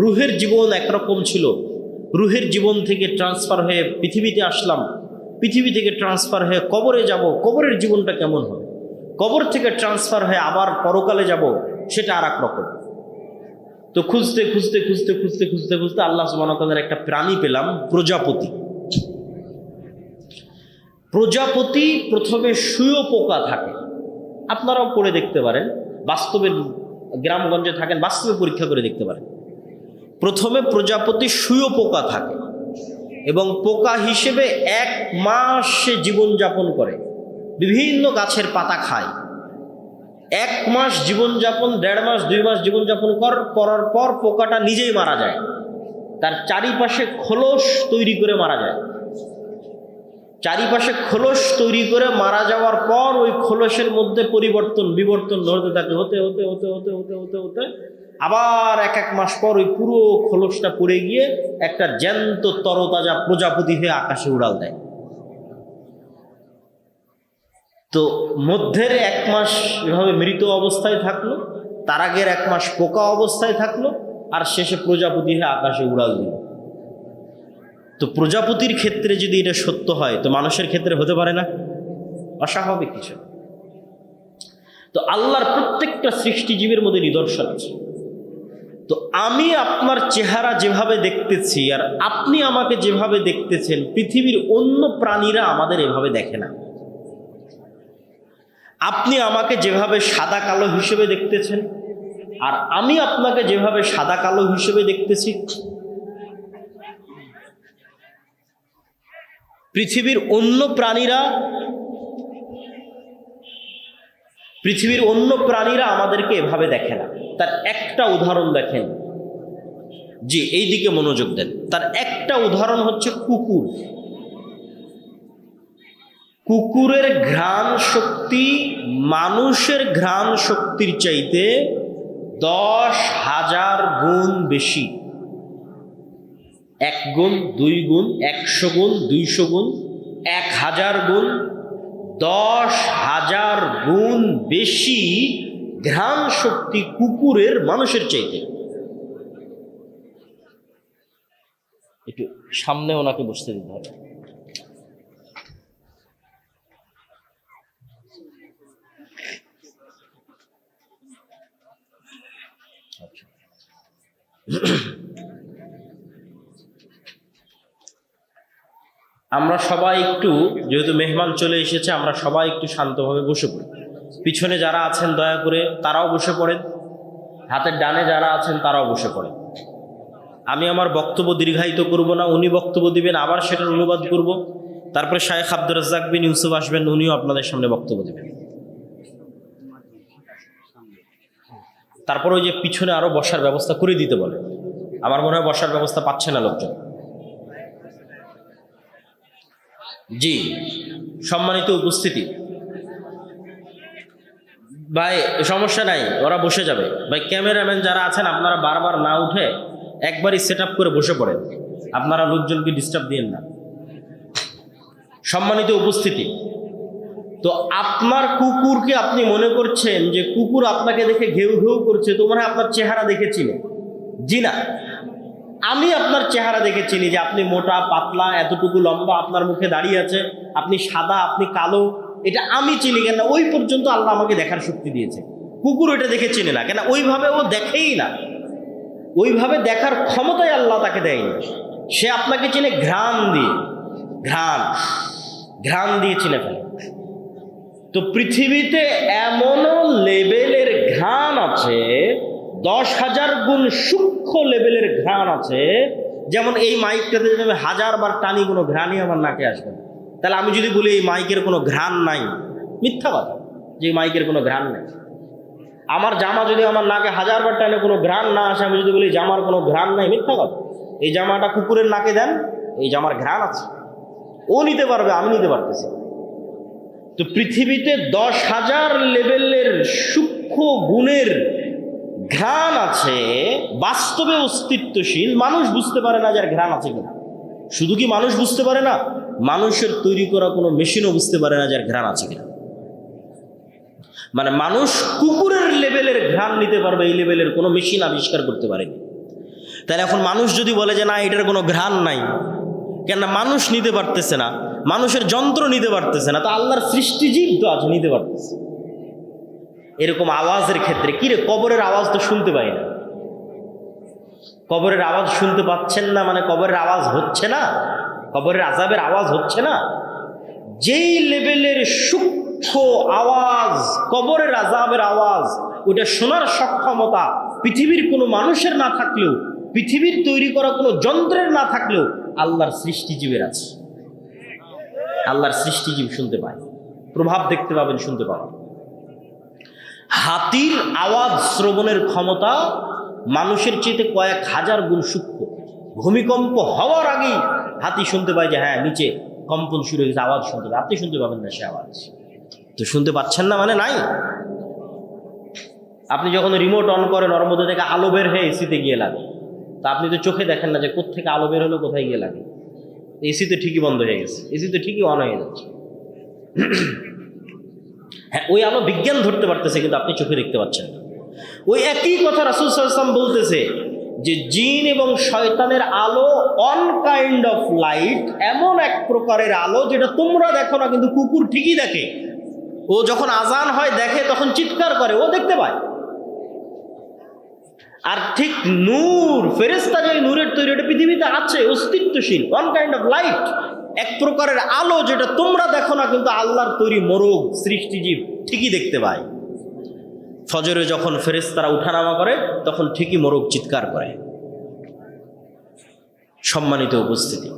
রুহের জীবন একরকম ছিল, রুহের জীবন থেকে ট্রান্সফার হয়ে পৃথিবীতে আসলাম, পৃথিবী থেকে ট্রান্সফার হয়ে কবরে যাব, কবরের জীবনটা কেমন হবে। কবর থেকে ট্রান্সফার হয়ে আবার পরকালে যাব সেটা আর এক রকম। তো খুঁজতে খুঁজতে খুঁজতে খুঁজতে খুঁজতে খুঁজতে আল্লাহ সুবহানাহু ওয়া তাআলার একটা প্রাণী পেলাম, প্রজাপতি। প্রজাপতি প্রথমে শুঁয়োপোকা থাকে, আপনারাও পড়ে দেখতে পারেন, বাস্তবে গ্রামগঞ্জে থাকেন, বাস্তবে পরীক্ষা করে দেখতে পারেন। প্রথমে প্রজাপতি শুঁয়োপোকা থাকে এবং পোকা হিসেবে 1 মাস সে জীবনযাপন করে, বিভিন্ন গাছের পাতা খায়। 1 মাস জীবনযাপন, 1.5 মাস 2 মাস জীবনযাপন করার পর পোকাটা নিজেই মারা যায়। তার চারিপাশে খোলস তৈরি করে মারা যায়। চারিপাশে খোলস তৈরি করে মারা যাওয়ার পর ওই খোলসের মধ্যে বিবর্তন হতে থাকে, হতে হতে হতে হতে হতে হতে হতে আবার 1 মাস পর ওই পুরো খোলসটা পড়ে গিয়ে একটা জ্যান্ত তরতাজা প্রজাপতি হয়ে আকাশে উড়াল দেয়। তো মধ্যের 1 মাস এভাবে মৃত অবস্থায় থাকলো, তার আগের 1 মাস পোকা অবস্থায় থাকলো, আর শেষে প্রজাপতি হয়ে আকাশে উড়াল দিল। তো প্রজাপতির ক্ষেত্রে যদি এটা সত্য হয়, তো মানুষের ক্ষেত্রে হতে পারে না? অস্বাভাবিক কিছু। তো আল্লাহর প্রত্যেকটা সৃষ্টিজীবের মধ্যে নিদর্শন আছে। তো আমি আপনার চেহারা যেভাবে দেখতেছি আর আপনি আমাকে যেভাবে দেখতেছেন, পৃথিবীর অন্য প্রাণীরা আমাদের এভাবে দেখে না। আপনি আমাকে যেভাবে সাদা কালো হিসেবে দেখতেছেন আর আমি আপনাকে যেভাবে সাদা কালো হিসেবে দেখতেছি, পৃথিবীর অন্য প্রাণীরা আমাদেরকে এভাবে দেখে না। তার একটা উদাহরণ দেখেন, জি এই দিকে মনোযোগ দেন। তার একটা উদাহরণ হচ্ছে কুকুর। কুকুরের ঘ্রাণ শক্তি মানুষের ঘ্রাণ শক্তির চাইতে 10,000 গুণ বেশি। 1 গুণ, 2 গুণ, 100 গুণ, 200 গুণ, 1000 গুণ, 10,000 গুণ বেশি ঘ্রাণ শক্তি কুকুরের মানুষের চাইতে। একটু সামনে ওনাকে বসতে দিতে হবে। আমরা সবাই একটু, যেহেতু মেহমান চলে এসেছে, আমরা সবাই একটু শান্তভাবে বসে পড়ি। পিছনে যারা আছেন দয়া করে তারাও বসে পড়েন, হাতের ডানে যারা আছেন তারাও বসে পড়েন। আমি আমার বক্তব্য দীর্ঘায়িত করব না, উনি বক্তব্য দিবেন, আবার সেটার অনুবাদ করব, তারপরে শায়েখ আব্দুর রাজ্জাক বিন ইউসুফ আসবেন, উনিও আপনাদের সামনে বক্তব্য দেবেন। তারপর ওই যে পিছনে আরো বসার ব্যবস্থা করে দিতে বলে, আমার মনে হয় বসার ব্যবস্থা পাচ্ছে না লোকজন। জি সম্মানিত উপস্থিতি, ভাই সমস্যা নাই, ওরা বসে যাবে। ভাই ক্যামেরাম্যান যারা আছেন আপনারা বারবার না উঠে একবারই সেট আপ করে বসে পড়েন, আপনারা লোকজনকে ডিস্টার্ব দিয়েন না। সম্মানিত উপস্থিতি, তো আপনার কুকুরকে আপনি মনে করছেন যে কুকুর আপনাকে দেখে ঘেউ ঘেউ করছে, তো মনে হয় আপনার চেহারা দেখেছিলেন। জি না, আমি আপনার চেহারা দেখেছিলি যে আপনি মোটা পাতলা, এতটুকু লম্বা, আপনার মুখে দাঁড়িয়ে আছে, আপনি সাদা, আপনি কালো, এটা আমি চিনি কেন? ওই পর্যন্ত আল্লাহ আমাকে দেখার শক্তি দিয়েছে। কুকুর ওইটা দেখে চিনে না, কেন ওইভাবে ও দেখেই না, ওইভাবে দেখার ক্ষমতাই আল্লাহ তাকে দেয়নি। সে আপনাকে চিনে ঘ্রাণ দিয়ে, ঘ্রাণ দিয়ে চিনে ফেলে। তো পৃথিবীতে এমনও লেভেলের ঘ্রাণ আছে, 10,000 গুণ সূক্ষ্ম লেভেলের ঘ্রাণ আছে। যেমন এই মাইকটাতে যদি আমি 1000 বার টানি, কোনো ঘ্রাণই আমার নাকে আসবে না। তাহলে আমি যদি বলি এই মাইকের কোনো ঘ্রাণ নাই, মিথ্যা কথা, যে এই মাইকের কোনো ঘ্রাণ নাই। আমার জামা যদি আমার নাকে 1000 বার টানে কোনো ঘ্রাণ না আসে, আমি যদি বলি জামার কোনো ঘ্রাণ নাই, মিথ্যা কথা। এই জামাটা কুকুরের নাকে দেন, এই জামার ঘ্রাণ আছে, ও নিতে পারবে, আমি নিতে পারতেছি। তো পৃথিবীতে 10,000 লেভেলের সূক্ষ্ম গুণের ঘ্রাণ আছে, বাস্তবে অস্তিত্বশীল। মানুষ বুঝতে পারে না যার ঘ্রাণ আছে কিনা। শুধু কি মানুষ বুঝতে পারে না, মানুষের তৈরি করা কোনো মেশিনও বুঝতে পারে না যার ঘ্রাণ আছে কিনা। মানে মানুষ কুকুরের লেভেলের ঘ্রাণ নিতে পারবে, এই লেভেলের কোনো মেশিন আবিষ্কার করতে পারেনি। তাহলে এখন মানুষ যদি বলে যে না এটার কোনো ঘ্রাণ নাই, কেন মানুষ নিতে পারতেছে না, মানুষের যন্ত্র নিতে পারতেছে না, তো আল্লাহর সৃষ্টিজীব তো আছে, নিতে পারতেছে। এরকম আওয়াজের ক্ষেত্রে কিরে কবরের আওয়াজ তো শুনতে পাই না, কবরের আওয়াজ শুনতে পাচ্ছেন না মানে কবরের আওয়াজ হচ্ছে না, কবরের আযাবের আওয়াজ হচ্ছে না। যেই লেভেলের সূক্ষ্ম আওয়াজ কবরের আযাবের আওয়াজ, ওটা শোনার সক্ষমতা পৃথিবীর কোনো মানুষের না থাকলেও, পৃথিবীর তৈরি করা কোনো যন্ত্রের না থাকলেও আল্লাহর সৃষ্টিজীবের আছে। আল্লাহর সৃষ্টিজীব শুনতে পায়, প্রভাব দেখতে পাবেন, শুনতে পাবেন। হাতির আওয়াজ শ্রবণের ক্ষমতা মানুষের চেয়ে কয়েক হাজার গুণ সূক্ষ্ম। ভূমিকম্প হওয়ার আগেই হাতি শুনতে পায় যে হ্যাঁ নিচে কম্পন শুরু হয়েছে, আওয়াজ শুনতে পায়। আপনি শুনতে পাবেন না সে আওয়াজ, তো শুনতে পাচ্ছেন না মানে নাই। আপনি যখন রিমোট অন করেন ওর মধ্যে থেকে আলো বের হয়ে এসিতে গিয়ে লাগে, তা আপনি তো চোখে দেখেন না যে কোত্থেকে আলো বের হলো, কোথায় গিয়ে লাগে। এসি তো ঠিকই বন্ধ হয়ে গেছে, এসি তো ঠিকই অন হয়ে যাচ্ছে। হ্যাঁ, ওই আলো বিজ্ঞান ধরতে পারতেছে কিন্তু আপনি চোখে দেখতে পাচ্ছেন না। ওই একই কথা রাসূল সাল্লাল্লাহু আলাইহি ওয়াসাল্লাম বলতেছে যে জিন এবং শয়তানের আলো অন কাইন্ড অফ লাইট, এমন এক প্রকারের আলো যেটা তোমরা দেখো না কিন্তু কুকুর ঠিকই দেখে। ও যখন আজান হয় দেখে, তখন চিৎকার করে, ও দেখতে পায়। আর ঠিক নূর, ফেরেশতা যে নূরের তৈরি, এটা পৃথিবীতে আছে, অস্তিত্বশীল, ওয়ান কাইন্ড অফ লাইট, এক প্রকারের আলো যেটা তোমরা দেখো না কিন্তু আল্লাহর তৈরি মোরগ সৃষ্টিজীব ঠিকই দেখতে পায়। ফজরে যখন ফেরেশতারা উঠানামা করে তখন ঠিকই মোরগ চিৎকার করে। সম্মানিত উপস্থিতি,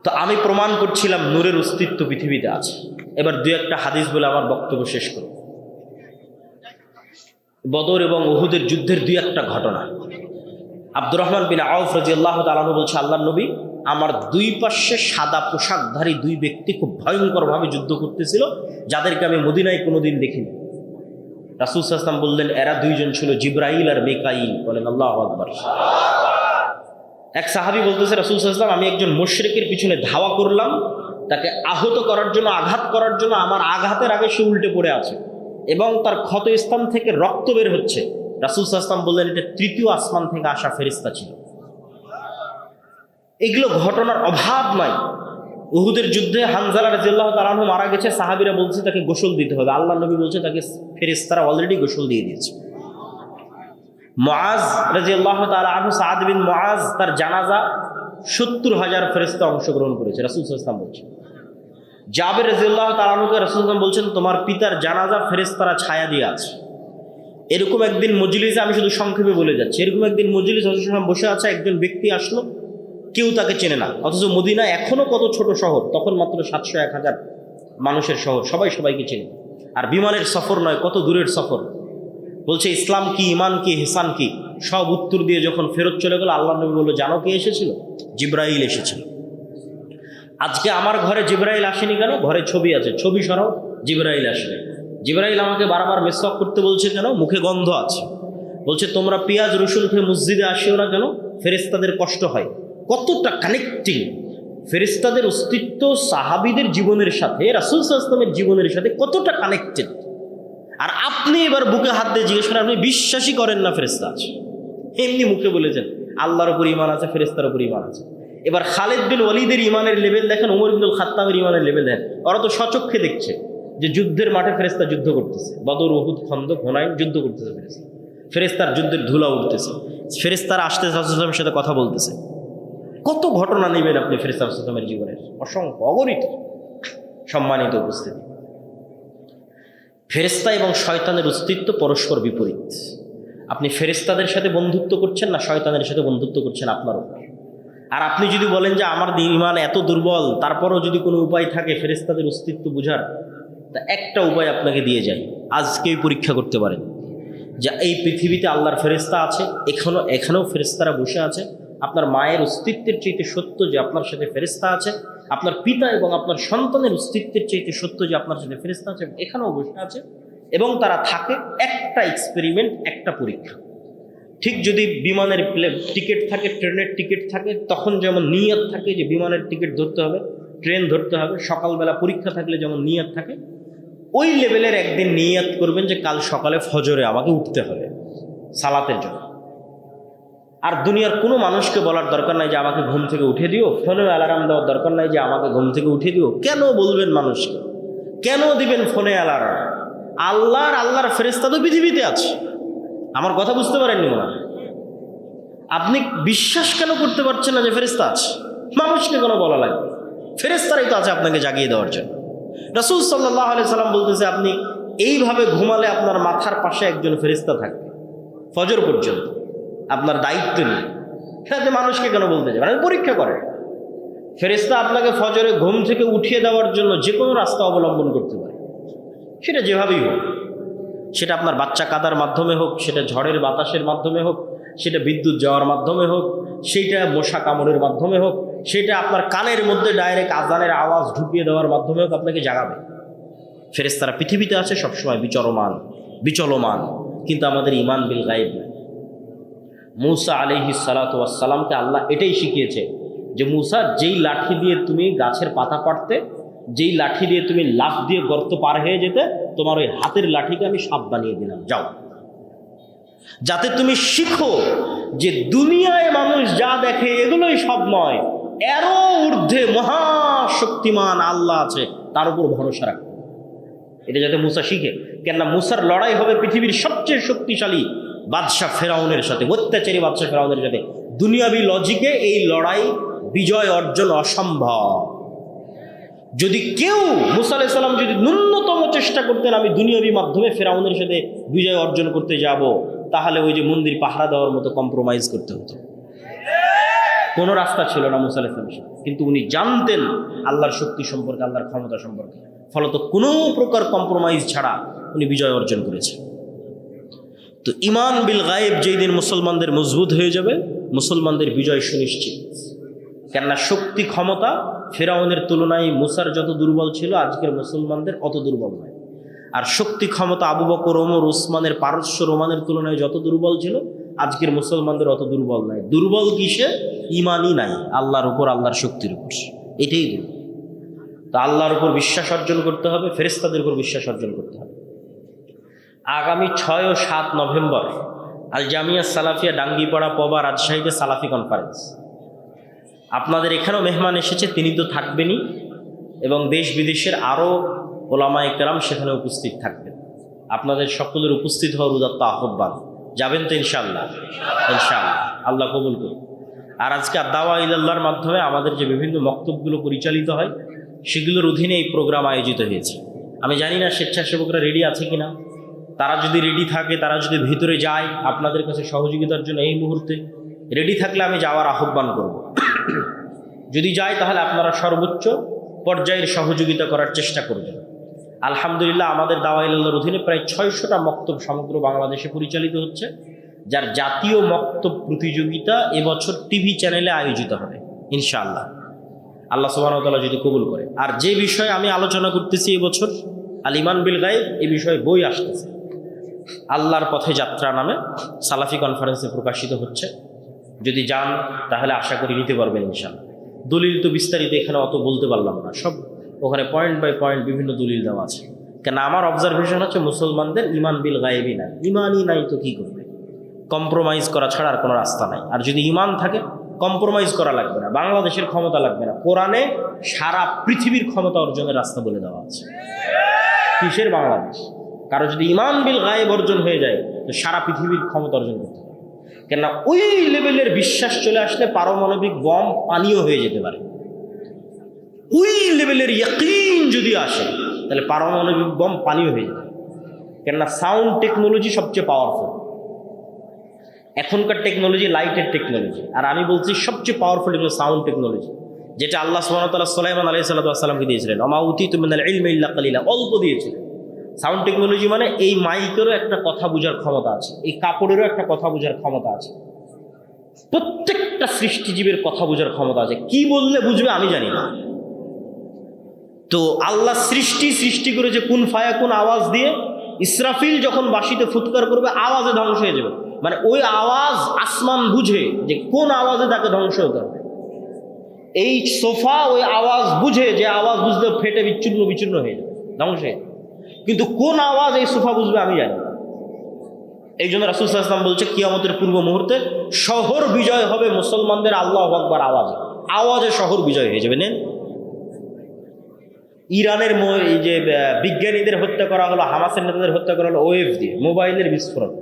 তো আমি প্রমাণ করছিলাম নূরের অস্তিত্ব পৃথিবীতে আছে। এবার দুই একটা হাদিস বলে আমার বক্তব্য শেষ করব। বদর এবং উহুদের যুদ্ধের দুই একটা ঘটনা। আব্দুর রহমান বিন আউফ রাদিয়াল্লাহু তাআলা আনহু বলছে, আল্লাহর নবী, আমার দুই পাশে সাদা পোশাকধারী দুই ব্যক্তি খুব ভয়ঙ্করভাবে যুদ্ধ করতেছিল, যাদেরকে আমি মদিনায় কোনোদিন দেখিনি। রাসূল সাল্লাল্লাহু আলাইহি ওয়াসাল্লাম বললেন, এরা দুইজন ছিল জিবরাইল আর মিকাইল। বলেন আল্লাহু আকবার। এক সাহাবী বলতেছে, রাসূল সাল্লাল্লাহু আলাইহি ওয়াসাল্লাম, আমি একজন মুশরিকের পিছনে ধাওয়া করলাম, তাকে আহত করার জন্য, আঘাত করার জন্য। আমার আঘাতের আগে সে উল্টে পড়ে আছে এবং তার ক্ষত স্থান থেকে রক্ত বের হচ্ছে। রাসূল সাল্লাল্লাহু আলাইহি ওয়াসাল্লাম বললেন, এটা তৃতীয় আসমান থেকে আসা ফেরেশতা ছিল। এগুলো ঘটনার অভাব নাই। উহুদের যুদ্ধে হানজালা রাদিয়াল্লাহু তাআলা আনহু মারা গেছে, সাহাবীরা বলছে তাকে গোসল দিতে হবে। আল্লাহর নবী বলছে তাকে ফেরেশতারা অলরেডি গোসল দিয়ে দিয়েছে। মুআজ রাদিয়াল্লাহু তাআলা আনহু, সাদ বিন মুআজ, তার জানাজা ৭০,০০০ ফেরেশতা অংশগ্রহণ করেছে, রাসূল সাল্লাল্লাহু আলাইহি ওয়াসাল্লাম বলছেন। জাবের রাদিয়াল্লাহু তাআলা আনহুকে রাসূল সাল্লাল্লাহু আলাইহি ওয়াসাল্লাম বলছেন, তোমার পিতার জানাজা ফেরেশতারা ছায়া দিয়ে আছে। এরকম একদিন মজলিসে, আমি শুধু সংক্ষেপে বলে যাচ্ছি, এরকম একদিন মজলিস রাসূল সাল্লাল্লাহু আলাইহি ওয়াসাল্লাম বসে আছে, একজন ব্যক্তি আসলো, কেউ তাকে চেনে না, অথচ মদিনা এখনো কত ছোট শহর, তখন মাত্র ৭০০-১০০০ মানুষের শহর, সবাই সবাইকে চেনে। আর বিমানের সফর নয়, কত দূরের সফর। বলছে ইসলাম কি, ইমান কি, ইহসান কি, সব উত্তর দিয়ে যখন ফেরত চলে গেল, আল্লাহ নবী বলল, জানো কে এসেছিল? জিবরাইল এসেছিল। আজকে আমার ঘরে জিবরাইল আসেনি কেন? ঘরে ছবি আছে, ছবি সরাও, জিবরাইল আসবে। জিবরাইল আমাকে বারবার মেসওয়াক করতে বলছে কেন? মুখে গন্ধ আছে। বলছে তোমরা পেঁয়াজ রসুন খেয়ে মসজিদে আসিও না কেন? ফেরেশতাদের কষ্ট হয়। কতটা কানেক্টিং ফেরেশতাদের অস্তিত্ব সাহাবীদের জীবনের সাথে, রাসূল সাল্লাল্লাহু আলাইহি ওয়াসাল্লামের জীবনের সাথে কতটা কানেক্টেড। আর আপনি এবার বুকে হাত দিয়ে জিজ্ঞেস করেন, আপনি বিশ্বাসই করেন না ফেরেশতা আছে? এমনি মুখে বলেছেন আল্লাহর উপর ঈমান আছে, ফেরেশতার উপর ঈমান আছে। এবার খালিদ বিন ওয়ালিদের ঈমানের লেভেল দেখেন, ওমর ইবনুল খাত্তাবের ঈমানের লেভেল দেখেন। ওরা তো সচক্ষে দেখছে যে যুদ্ধের মাঠে ফেরেশতা যুদ্ধ করতেছে, বদর, উহুদ, খন্দক, হুনাইন যুদ্ধ করতেছে ফেরেশতা। ফেরেশতার যুদ্ধের ধুলা উঠতেছে, ফেরেশতারা আসতে রাসূল সাল্লাল্লাহু আলাইহি ওয়াসাল্লামের সাথে কথা বলতেছে। কত ঘটনা নেবেন আপনি ফেরেশতা সাল্লাল্লাহু আলাইহি ওয়াসাল্লামের জীবনের, অসংখ্য, অগণিত। সম্মানিত উপস্থিতি, ফেরেশতা এবং শয়তানের অস্তিত্ব পরস্পর বিপরীত। আপনি ফেরেশতাদের সাথে বন্ধুত্ব করছেন না শয়তানের সাথে বন্ধুত্ব করছেন আপনার উপর। আর আপনি যদি বলেন যে আমার ঈমান এত দুর্বল, তারপরও যদি কোনো উপায় থাকে ফেরেশতাদের অস্তিত্ব বোঝার, তা একটা উপায় আপনাকে দিয়ে যাই, আজকেই পরীক্ষা করতে পারেন যে এই পৃথিবীতে আল্লাহর ফেরেশতা আছে, এখানেও ফেরেশতারা বসে আছে। আপনার মায়ের অস্তিত্বের চাইতে সত্য যে আপনার সাথে ফেরেশতা আছে, আপনার পিতা এবং আপনার সন্তানের অস্তিত্বের চাইতে সত্য যে আপনার সাথে ফেরেশতা আছে, এখানেও বসে আছে এবং তারা থাকে। একটা এক্সপেরিমেন্ট, একটা পরীক্ষা। ঠিক যদি বিমানের টিকিট থাকে, ট্রেনের টিকিট থাকে, তখন যেমন নিয়ত থাকে যে বিমানের টিকিট ধরতে হবে, ট্রেন ধরতে হবে, সকালবেলা পরীক্ষা থাকলে যেমন নিয়ত থাকে, ওই লেভেলের একদিন নিয়ত করবেন যে কাল সকালে ফজরে আমাকে উঠতে হবে সালাতের জন্য। আর দুনিয়ার কোনো মানুষকে বলার দরকার নাই যে আমাকে ঘুম থেকে উঠে দিও, ফোনে অ্যালার্ম দেওয়ার দরকার নাই যে আমাকে ঘুম থেকে উঠে দিও। কেন বলবেন মানুষকে? কেন দিবেন ফোনে অ্যালার্ম? আল্লাহর ফেরেশতা তো পৃথিবীতে আছে। আমার কথা বুঝতে পারেননি ওরা? আপনি বিশ্বাস কেন করতে পারছেন না যে ফেরেশতা আছে? মানুষকে কোনো বলা লাগবে, ফেরেশতারাই তো আছে আপনাকে জাগিয়ে দেওয়ার জন্য। রাসূল সাল্লাল্লাহু আলাইহি সাল্লাম বলতেছে, আপনি এইভাবে ঘুমালে আপনার মাথার পাশে একজন ফেরেশতা থাকবে ফজর পর্যন্ত, আপনার দায়িত্ব নেই। আপনি মানুষকে কেন বলতে যাবেন? আপনি পরীক্ষা করেন। ফেরেশতা আপনাকে ফজরে ঘুম থেকে উঠিয়ে দেওয়ার জন্য যে কোনো রাস্তা অবলম্বন করতে পারে, সেটা যেভাবেই হোক, সেটা আপনার বাচ্চা কাদার মাধ্যমে হোক, সেটা ঝড়ের বাতাসের মাধ্যমে হোক, সেটা বিদ্যুৎ যাওয়ার মাধ্যমে হোক, সেটা মশা কামড়ের মাধ্যমে হোক, সেটা আপনার কানের মধ্যে ডাইরেক্ট আজানের আওয়াজ ঢুকিয়ে দেওয়ার মাধ্যমে হোক, আপনাকে জাগাবে। ফেরেশতারা পৃথিবীতে আছে সবসময় বিচলমান, কিন্তু আমাদের ঈমান বিল গায়ব নাই। মূসা আলাইহিস সালাতু ওয়াস সালামকে আল্লাহ এটাই শিখিয়েছে যে মূসা, যেই লাঠি দিয়ে তুমি গাছের পাতা পাড়তে, যেই লাঠি দিয়ে তুমি লাফ দিয়ে গর্ত পার হয়ে যেতে, তোমার ওই হাতের লাঠিকে আমি সাপ বানিয়ে দিলাম, যাও। যাতে তুমি শিখো যে দুনিয়ায় মানুষ যা দেখে এগুলোই সব নয়, এরও ঊর্ধ্বে মহাশক্তিমান আল্লাহ আছে, তার উপর ভরসা রাখো। এটা যাতে মূসা শিখে। কেননা মূসার লড়াই হবে পৃথিবীর সবচেয়ে শক্তিশালী বাদশাহ ফেরাউনের সাথে, অত্যাচারী বাদশাহ ফেরাউনের সাথে। দুনিয়াবী লজিকে এই লড়াই বিজয় অর্জন অসম্ভব। যদি কেউ, মূসা আলাইহিস সালাম যদি ন্যূনতম চেষ্টা করতেন আমি দুনিয়াবী মাধ্যমে ফেরাউনের সাথে বিজয় অর্জন করতে যাব, তাহলে ওই যে মন্দির পাহারা দেওয়ার মতো কম্প্রোমাইজ করতে হতো। কোনো রাস্তা ছিল না মূসা আলাইহিস সালামের সাথে। কিন্তু উনি জানতেন আল্লাহর শক্তি সম্পর্কে, আল্লাহর ক্ষমতা সম্পর্কে, ফলত কোনো প্রকার কম্প্রোমাইজ ছাড়া উনি বিজয় অর্জন করেছেন। তো ঈমান বিল গায়েব যেই দিন মুসলমানদের মজবুত হয়ে যাবে, মুসলমানদের বিজয় সুনিশ্চিত। কেননা শক্তি ক্ষমতা ফেরাউনের তুলনায় মূসার যত দুর্বল ছিল, আজকের মুসলমানদের অত দুর্বল নয়। আর শক্তি ক্ষমতা আবু বকর, ওমর, উসমানের, পারস্য রোমানের তুলনায় যত দুর্বল ছিল, আজকের মুসলমানদের অত দুর্বল নয়। দুর্বল কিসে? ঈমানই নাই আল্লাহর উপর, আল্লাহর শক্তির উপর, এটাই দুর্বল। তো আল্লাহর উপর বিশ্বাস অর্জন করতে হবে, ফেরেশতাদের উপর বিশ্বাস অর্জন করতে হবে। আগামী 6 ও 7 নভেম্বর আল জামিয়া সালাফিয়া ডাঙ্গিপাড়া পবা রাজশাহীতে সালাফি কনফারেন্স। আপনাদের এখানেও মেহমান এসেছে, তিনি তো থাকবেনই, এবং দেশ বিদেশের আরও ওলামায়ে কেরাম সেখানে উপস্থিত থাকবেন। আপনাদের সকলের উপস্থিত হওয়ার উদাত্ত আহ্বান। যাবেন তো ইনশাআল্লাহ? ইনশাআল্লাহ, আল্লাহ কবুল করুন। আর আজকে দাওয়া ইলাল্লাহর মাধ্যমে আমাদের যে বিভিন্ন মক্তবগুলো পরিচালিত হয়, সেগুলোর অধীনে এই প্রোগ্রাম আয়োজিত হয়েছে। আমি জানি না স্বেচ্ছাসেবকরা রেডি আছে কিনা। তারা যদি রেডি থাকে, তারা যদি ভিতরে যায় আপনাদের কাছে সহযোগিতার জন্য, এই মুহূর্তে রেডি থাকলে আমি যাওয়ার আহ্বান করব। যদি যায় তাহলে আপনারা সর্বোচ্চ পর্যায়ের সহযোগিতা করার চেষ্টা করবেন। আলহামদুলিল্লাহ, আমাদের দাওয়া ইলাল্লাহর অধীনে প্রায় 600টা মক্তব সমগ্র বাংলাদেশে পরিচালিত হচ্ছে, যার জাতীয় মক্তব প্রতিযোগিতা এবছর টিভি চ্যানেলে আয়োজিত হবে ইনশাআল্লাহ, আল্লাহ সুবহানাহু ওয়া তাআলা যদি কবুল করে। আর যে বিষয়ে আমি আলোচনা করতেছি এবছর, আল ঈমান বিল গায়ব, এই বিষয়ে বই আসতেছে, আল্লাহর পথে যাত্রা নামে সালাফি কনফারেন্সে প্রকাশিত হচ্ছে। যদি যান তাহলে আশা করি নিতে পারবেন ইনশাআল্লাহ। দলিল তো বিস্তারিত এখানে অত বলতে পারলাম না, সব ওখানে পয়েন্ট বাই পয়েন্ট বিভিন্ন দলিল দেওয়া আছে। কেন আমার অবজারভেশন হচ্ছে মুসলমানদের ঈমান বিল গায়বই নাই। ঈমানই নাই তো কী করবে? কম্প্রোমাইজ করা ছাড়া আর কোনো রাস্তা নাই। আর যদি ঈমান থাকে, কম্প্রোমাইজ করা লাগবে না, বাংলাদেশের ক্ষমতা লাগবে না, কোরআনে সারা পৃথিবীর ক্ষমতা অর্জনের রাস্তা বলে দেওয়া আছে। কিসের বাংলাদেশ? কারো যদি ঈমান বিল গায়ব অর্জন হয়ে যায়, তো সারা পৃথিবীর ক্ষমতা অর্জন করতে হবে। কেননা ওই লেভেলের বিশ্বাস চলে আসলে পারমাণবিক বম পানীয় হয়ে যেতে পারে। ওই লেভেলের ইয়াকিন যদি আসে, তাহলে পারমাণবিক বম পানীয় হয়ে যাবে। কেননা সাউন্ড টেকনোলজি সবচেয়ে পাওয়ারফুল। এখনকার টেকনোলজি লাইটের টেকনোলজি, আর আমি বলছি সবচেয়ে পাওয়ারফুল হলো সাউন্ড টেকনোলজি, যেটা আল্লাহ সুবহানাহু ওয়া তাআলা সুলাইমান আলাইহিস সালামকে দিয়েছিলেন। ওমা উতীতু মিনাল ইলমি ইল্লা কালিলা, অল্প দিয়েছিলেন। সাউন্ড টেকনোলজি মানে এই মাইকেরও একটা কথা বোঝার ক্ষমতা আছে, এই কাপড়েরও একটা কথা বোঝার ক্ষমতা আছে, প্রত্যেকটা সৃষ্টিজীবের কথা বোঝার ক্ষমতা আছে। কি বললে বুঝবে আমি জানি না। তো আল্লাহ সৃষ্টি করেছে কুন ফায়াকুন আওয়াজ দিয়ে। ইসরাফিল যখন বাঁশিতে ফুৎকার করবে, আওয়াজে ধ্বংস হয়ে যাবে, মানে ওই আওয়াজ আসমান বুঝে যে কোন আওয়াজে তাকে ধ্বংস হতে হবে। এই সোফা ওই আওয়াজ বুঝে, যে আওয়াজ বুঝলে ফেটে বিচ্ছিন্ন হয়ে যাবে, ধ্বংস হয়ে। কিন্তু কোন আওয়াজ এই সোফা বুঝবে আমি জানি। এই জন্য রাসূল সাল্লাল্লাহু আলাইহি ওয়াসাল্লাম বলছে, কিয়ামতের পূর্ব মুহূর্তে শহর বিজয় হবে মুসলমানদের আল্লাহু আকবার আওয়াজে শহর বিজয় হয়ে যাবে। নেন ইরানের এই যে বিজ্ঞানীদের হত্যা করা হলো, হামাসের নেতাদের হত্যা করা হলো ওয়েভ দিয়ে, মোবাইলের বিস্ফোরণ।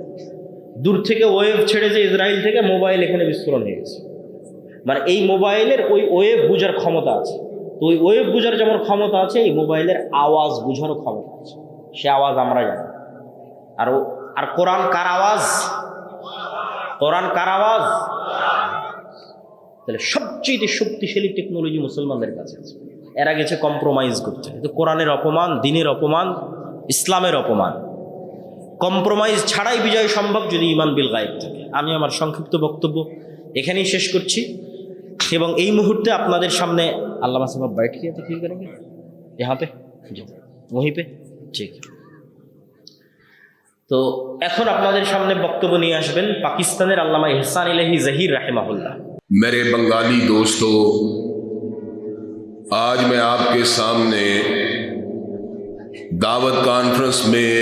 দূর থেকে ওয়েভ ছেড়েছে ইসরায়েল থেকে, মোবাইল এখানে বিস্ফোরণ হয়ে গেছে। মানে এই মোবাইলের ওই ওয়েভ বোঝার ক্ষমতা আছে। তো ওই ওয়েভ বোঝার যেমন ক্ষমতা আছে, এই মোবাইলের আওয়াজ বোঝারও ক্ষমতা আছে। সে আওয়াজ আমরা জানি। আর কোরআন কার আওয়াজ? কোরআন কার আওয়াজ? তাহলে সবচেয়ে শক্তিশালী টেকনোলজি মুসলমানদের কাছে আছে। এরা গেছে কম্প্রোমাইজ করতে। কিন্তু কোরআনের অপমান, দিনের অপমান, ইসলামের অপমান। কম্প্রোমাইজ ছাড়াই বিজয় সম্ভব যদি ঈমান বিল গায়ব থাকে। আমি আমার সংক্ষিপ্ত বক্তব্য এখানেই শেষ করছি এবং এই মুহূর্তে আপনাদের সামনে আল্লামা সাহেব बैठ के तकरीर करेंगे यहाँ पे, वहीं पे, ঠিক। তো এখন আপনাদের সামনে বক্তব্য নিয়ে আসবেন পাকিস্তানের আল্লামা ইহসান ইলাহি জহির রাহিমাহুল্লাহ। मेरे बंगाली दोस्तों, आज मैं आपके सामने दावत कॉन्फ्रेंस में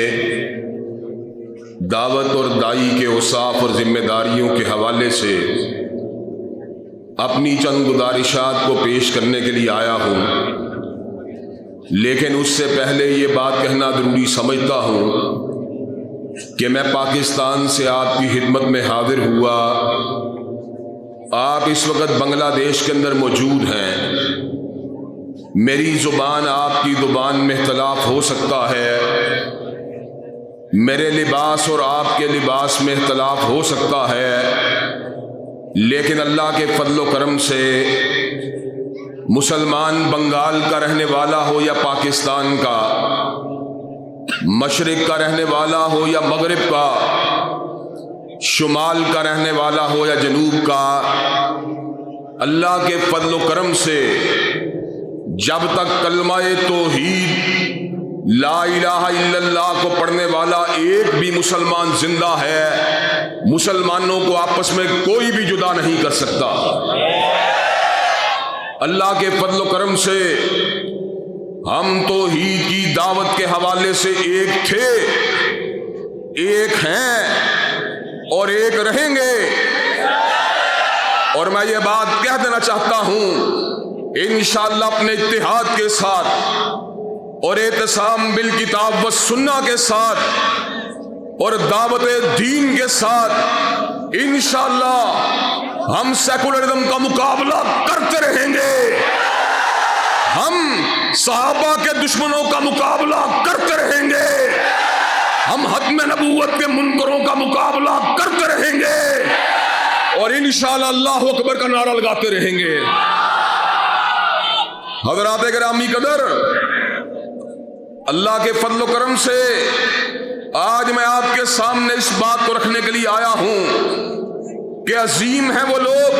दावत और दाई के औसाफ और जिम्मेदारियों के हवाले से अपनी चंद गुजारिशात को पेश करने के लिए आया हूँ। लेकिन उससे पहले ये बात कहना ज़रूरी समझता हूँ कि मैं पाकिस्तान से आपकी खिदमत में हाजिर हुआ। आप इस वक्त बांग्लादेश के अंदर मौजूद हैं। मेरी ज़ुबान आपकी ज़ुबान में इख्तलाफ हो सकता है, मेरे लिबास और आपके लिबास में इख्तलाफ हो सकता है, लेकिन अल्लाह के फजल व करम से मुसलमान बंगाल का रहने वाला हो या पाकिस्तान का, मशरिक का रहने वाला हो या मगरिब का, शुमाल का रहने वाला हो या जनूब का, अल्लाह के फजल व करम से जब तक कलमाए तौहीद ला इलाहा इल्लल्लाह को पढ़ने वाला एक भी मुसलमान जिंदा है, मुसलमानों को आपस में कोई भी जुदा नहीं कर सकता। अल्लाह के फजल व करम से हम तौहीद की दावत के हवाले से एक थे, एक हैं और एक रहेंगे। और मैं ये बात कह देना चाहता हूं, इंशाअल्लाह अपने इत्तिहाद के साथ और एहतसाम बिल किताब व सुन्ना के साथ और दावत दीन के साथ इंशाअल्लाह हम सेकुलरिज्म का मुकाबला करते रहेंगे। हम सहाबा के दुश्मनों का मुकाबला करते रहेंगे। हम हत्म नबूवत के मुनकरों का मुकाबला करते रहेंगे और इंशाअल्लाह अल्लाह अकबर का नारा लगाते रहेंगे। हज़रात गिरामी कदर, अल्लाह के फजल व करम से आज मैं आपके सामने इस बात को रखने के लिए आया हूं कि अजीम है वो लोग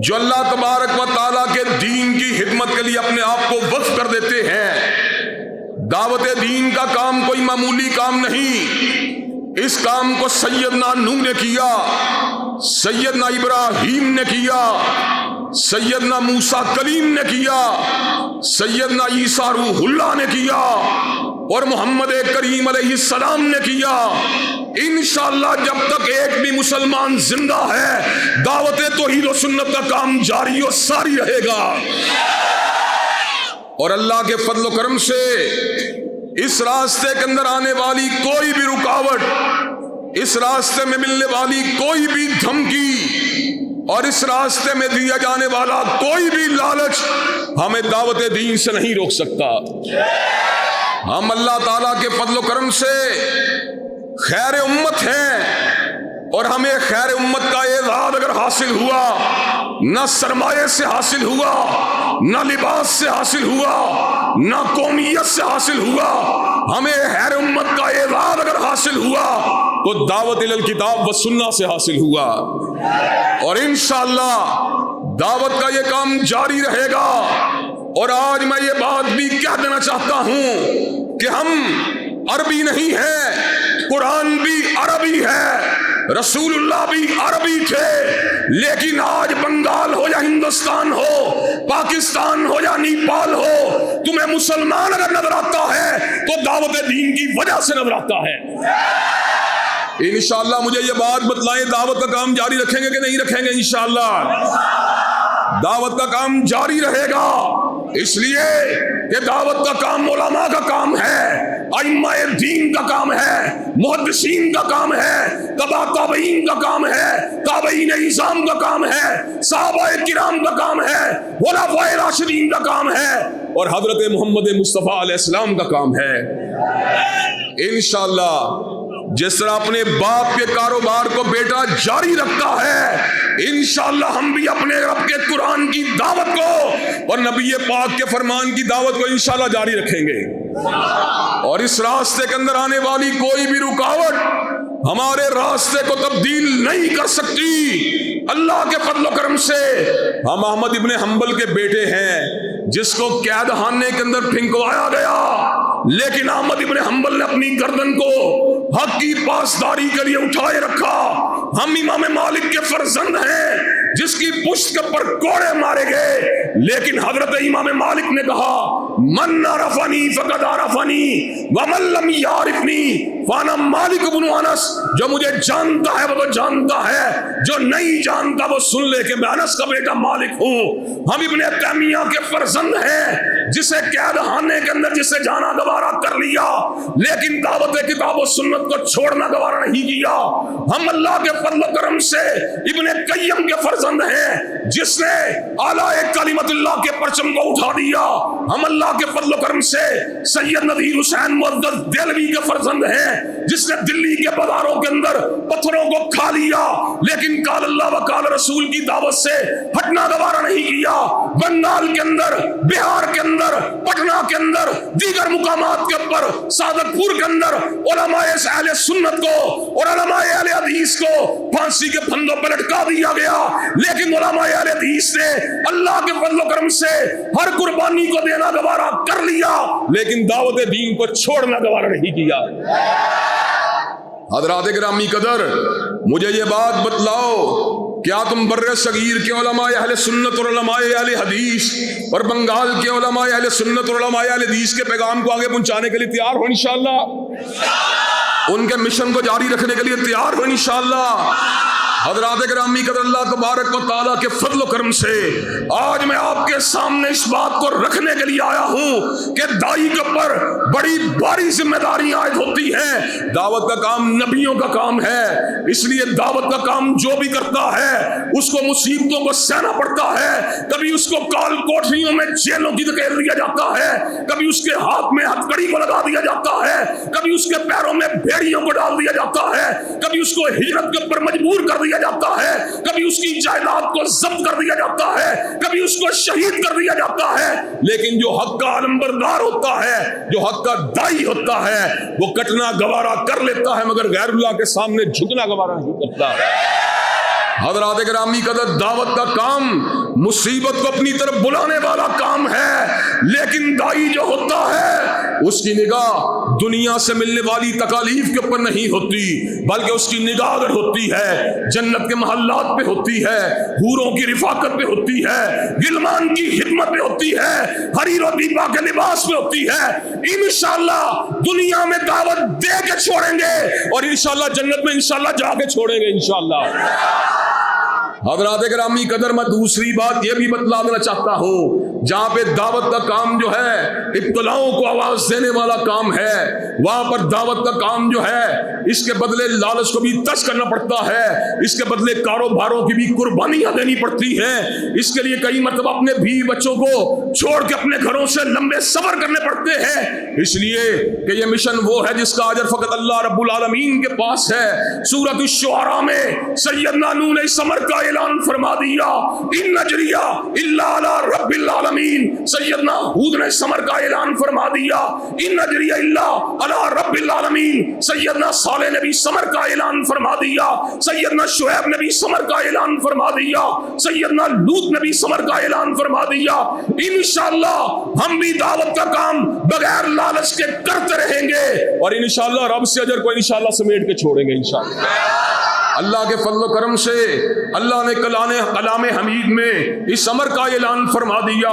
जो अल्लाह तबारक व ताला के दीन की खिदमत के लिए अपने आप को वक्फ कर देते हैं। दावत दीन का काम कोई मामूली काम नहीं। इस काम को सैयदना नूह ने किया, सैयदना इब्राहीम ने किया, सैयदना मूसा कलीम ने किया, सैयदना ईसा रूहुल्लाह ने किया और मोहम्मद करीम अलैहिस्सलाम ने किया। इंशाअल्लाह जब तक एक भी मुसलमान जिंदा है, दावत तौहीद व सुन्नत का काम जारी और सारी रहेगा। और अल्लाह के फजल व करम से इस रास्ते के अंदर आने वाली कोई भी रुकावट, इस रास्ते में मिलने वाली कोई भी धमकी और इस रास्ते में दिया जाने वाला कोई भी लालच हमें दावत दीन से नहीं रोक सकता। हम अल्लाह ताला के फजल व करम से खैर उम्मत हैं और हमें खैर उम्मत का एजाज़ अगर हासिल हुआ, न सरमाये से हासिल हुआ, न लिबास से हासिल हुआ, न कौमियत से हासिल हुआ, हमें खैर उम्मत का एजाज़ अगर हासिल हुआ तो दावत इलल किताब व सुन्ना से हासिल हुआ। और इंशाअल्लाह दावत का ये काम जारी रहेगा। और आज मैं ये बात भी कह देना चाहता हूं कि हम अरबी नहीं है, कुरान भी अरबी है, रसूलुल्लाह भी अरबी थे, लेकिन आज बंगाल हो या हिंदुस्तान हो, पाकिस्तान हो या नेपाल हो, तुम्हें मुसलमान अगर नजर आता है तो दावत दीन की वजह से नजर आता है। इंशाअल्लाह मुझे ये बात बतलाएं, दावत का काम जारी रखेंगे कि नहीं रखेंगे? इंशाअल्लाह दावत का काम जारी रहेगा। इसलिए کہ دعوت کا کام علماء کا کام ہے، ائمہ دین کا کام ہے، محدثین کا کام ہے، تبع تابعین کا کام ہے، تابعین اعظام کا کام ہے، صحابہ کرام کا کام ہے، خلفائے راشدین کا کام ہے، اور حضرت محمد مصطفیٰ علیہ السلام کا کام ہے۔ انشاءاللہ جس طرح اپنے باپ کے کاروبار کو بیٹا جاری رکھتا ہے، انشاءاللہ ہم بھی اپنے رب کے قرآن کی دعوت کو اور نبی پاک کے فرمان کی دعوت کو انشاءاللہ جاری رکھیں گے، اور اس راستے کے اندر آنے والی کوئی بھی رکاوٹ ہمارے راستے کو تبدیل نہیں کر سکتی۔ اللہ کے فضل و کرم سے ہم احمد ابن حنبل کے بیٹے ہیں، جس کو قید خانے کے اندر پھینکوایا گیا، لیکن احمد ابن حنبل نے اپنی گردن کو حق کی پاسداری کے لیے اٹھائے رکھا۔ ہم امام مالک کے فرزند ہیں، جس کی پشت کے پر کوڑے مارے گئے، لیکن حضرت امام مالک نے کہا من عرفنی فقد عرفنی ومن لم یعرفنی فانا مالک بن انس، جو مجھے جانتا ہے وہ تو جانتا ہے، جو نہیں جانتا وہ سن لے کہ میں انس کا بیٹا مالک ہوں۔ ہم ابن تیمیہ کے فرزند ہیں، جسے قید خانے کے اندر جسے جانا گوارا کر لیا، لیکن دعوت کتاب و سنت کو چھوڑنا گوارا نہیں کیا۔ ہم اللہ کے فضل و کرم سے ابن قیم کے فرزند ہیں، جس نے اعلیٰ کلمت اللہ کے پرچم کو اٹھا دیا۔ ہم اللہ کے فضل و کرم سے سید نذیر حسین معزز دہلوی کے فرزند ہیں، جس نے دلی کے بازاروں کے اندر پتھروں کو کھا لیا، لیکن قال اللہ و قال رسول کی دعوت سے ہٹنا گوارا نہیں کیا۔ بنگال کے اندر، بہار کے اندر، پٹنہ کے اندر، دیگر مقامات کے اوپر، سعادت پور کے اندر علماء اہل سنت کو اور علماء اہل حدیث کو پھانسی کے پھندوں پر لٹکا دیا گیا، لیکن علماء اہل حدیث نے اللہ کے فضل و کرم سے ہر قربانی کو دینا گوارا کر لیا، لیکن دعوت دین کو چھوڑنا گوارا نہیں کیا۔ حضرات گرامی قدر، مجھے یہ بات بتلاؤ، کیا تم بر صغیر کے علماء اہل سنت اور علماء اہل حدیث اور بنگال کے علماء اہل سنت اور علماء اہل حدیث کے پیغام کو آگے پہنچانے کے لیے تیار ہو انشاءاللہ؟ ان کے مشن کو جاری رکھنے کے لیے تیار ہو انشاءاللہ؟ حضرات گرامی قدر، اللہ تبارک و تعالیٰ کے فضل و کرم سے آج میں آپ کے سامنے اس بات کو رکھنے کے لیے آیا ہوں کہ داعی کے اوپر بڑی باری ذمہ داریاں عائد ہوتی ہیں۔ دعوت کا کام نبیوں کا کام ہے، اس لیے دعوت کا کام جو بھی کرتا ہے اس کو مصیبتوں کو سہنا پڑتا ہے۔ کبھی اس کو کال کوٹریوں میں جیلوں کی دھکیل دیا جاتا ہے، کبھی اس کے ہاتھ میں ہتھکڑی کو لگا دیا جاتا ہے، کبھی اس کے پیروں میں بھیڑیوں کو ڈال دیا جاتا ہے، کبھی اس کو ہجرت کے اوپر مجبور کر دیا جاتا ہے، کبھی اس کی جائیداد کو ضبط کر دیا جاتا ہے، کبھی اس کو شہید کر دیا جاتا ہے، لیکن جو حق کا علمبردار ہوتا ہے، جو حق کا داعی ہوتا ہے، وہ کٹنا گوارا کر لیتا ہے، مگر غیر اللہ کے سامنے جھکنا گوارا نہیں کرتا۔ حضرات گرامی قدر، دعوت کا کام مصیبت کو اپنی طرف بلانے والا کام ہے، لیکن داعی جو ہوتا ہے اس کی نگاہ دنیا سے ملنے والی تکالیف کے اوپر نہیں ہوتی، بلکہ اس کی نگاہ اگر ہوتی ہے جنت کے محلات پہ ہوتی ہے، حوروں کی رفاقت پہ ہوتی ہے، غلمان کی خدمت پہ ہوتی ہے، حریر و دیبا کے لباس پہ ہوتی ہے۔ انشاءاللہ دنیا میں دعوت دے کے چھوڑیں گے اور انشاءاللہ جنت میں انشاءاللہ جا کے چھوڑیں گے انشاءاللہ۔ حضرات گرامی قدر، میں دوسری بات یہ بھی بتلا دینا چاہتا ہوں، جہاں پہ دعوت کا کام جو ہے ابتلاؤں کو آواز دینے والا کام ہے، وہاں پر دعوت کا کام جو ہے اس کے بدلے لالچ کو بھی تش کرنا پڑتا ہے، اس کے بدلے کاروباروں کی بھی قربانیاں دینی پڑتی ہیں، اس کے لیے کئی مرتبہ اپنے بیوی بچوں کو چھوڑ کے اپنے گھروں سے لمبے سفر کرنے پڑتے ہیں، اس لیے کہ یہ مشن وہ ہے جس کا اجر فقط اللہ رب العالمین کے پاس ہے۔ سورۃ الشعراء میں سیدنا نوح نے اس امر کا اعلان فرما دیا، ان اجریہ الا علی رب العالمین۔ سیدنا ہود نے اس امر کا اعلان فرما دیا، ان اجریہ الا علی رب العالمین۔ سیدنا صالح نے بھی اس امر کا اعلان فرما دیا، سیدنا شعیب نے بھی اس امر کا اعلان فرما دیا، سیدنا لوط نے بھی اس امر کا اعلان فرما دیا۔ انشاءاللہ ہم بھی دعوت کا کام بغیر لالچ کے کرتے رہیں گے اور انشاءاللہ رب سے اجر کو انشاءاللہ سمیٹ کے چھوڑیں گے انشاءاللہ۔ اللہ کے فضل و کرم سے اللہ نے کلام حمید میں اس امر کا اعلان فرما دیا،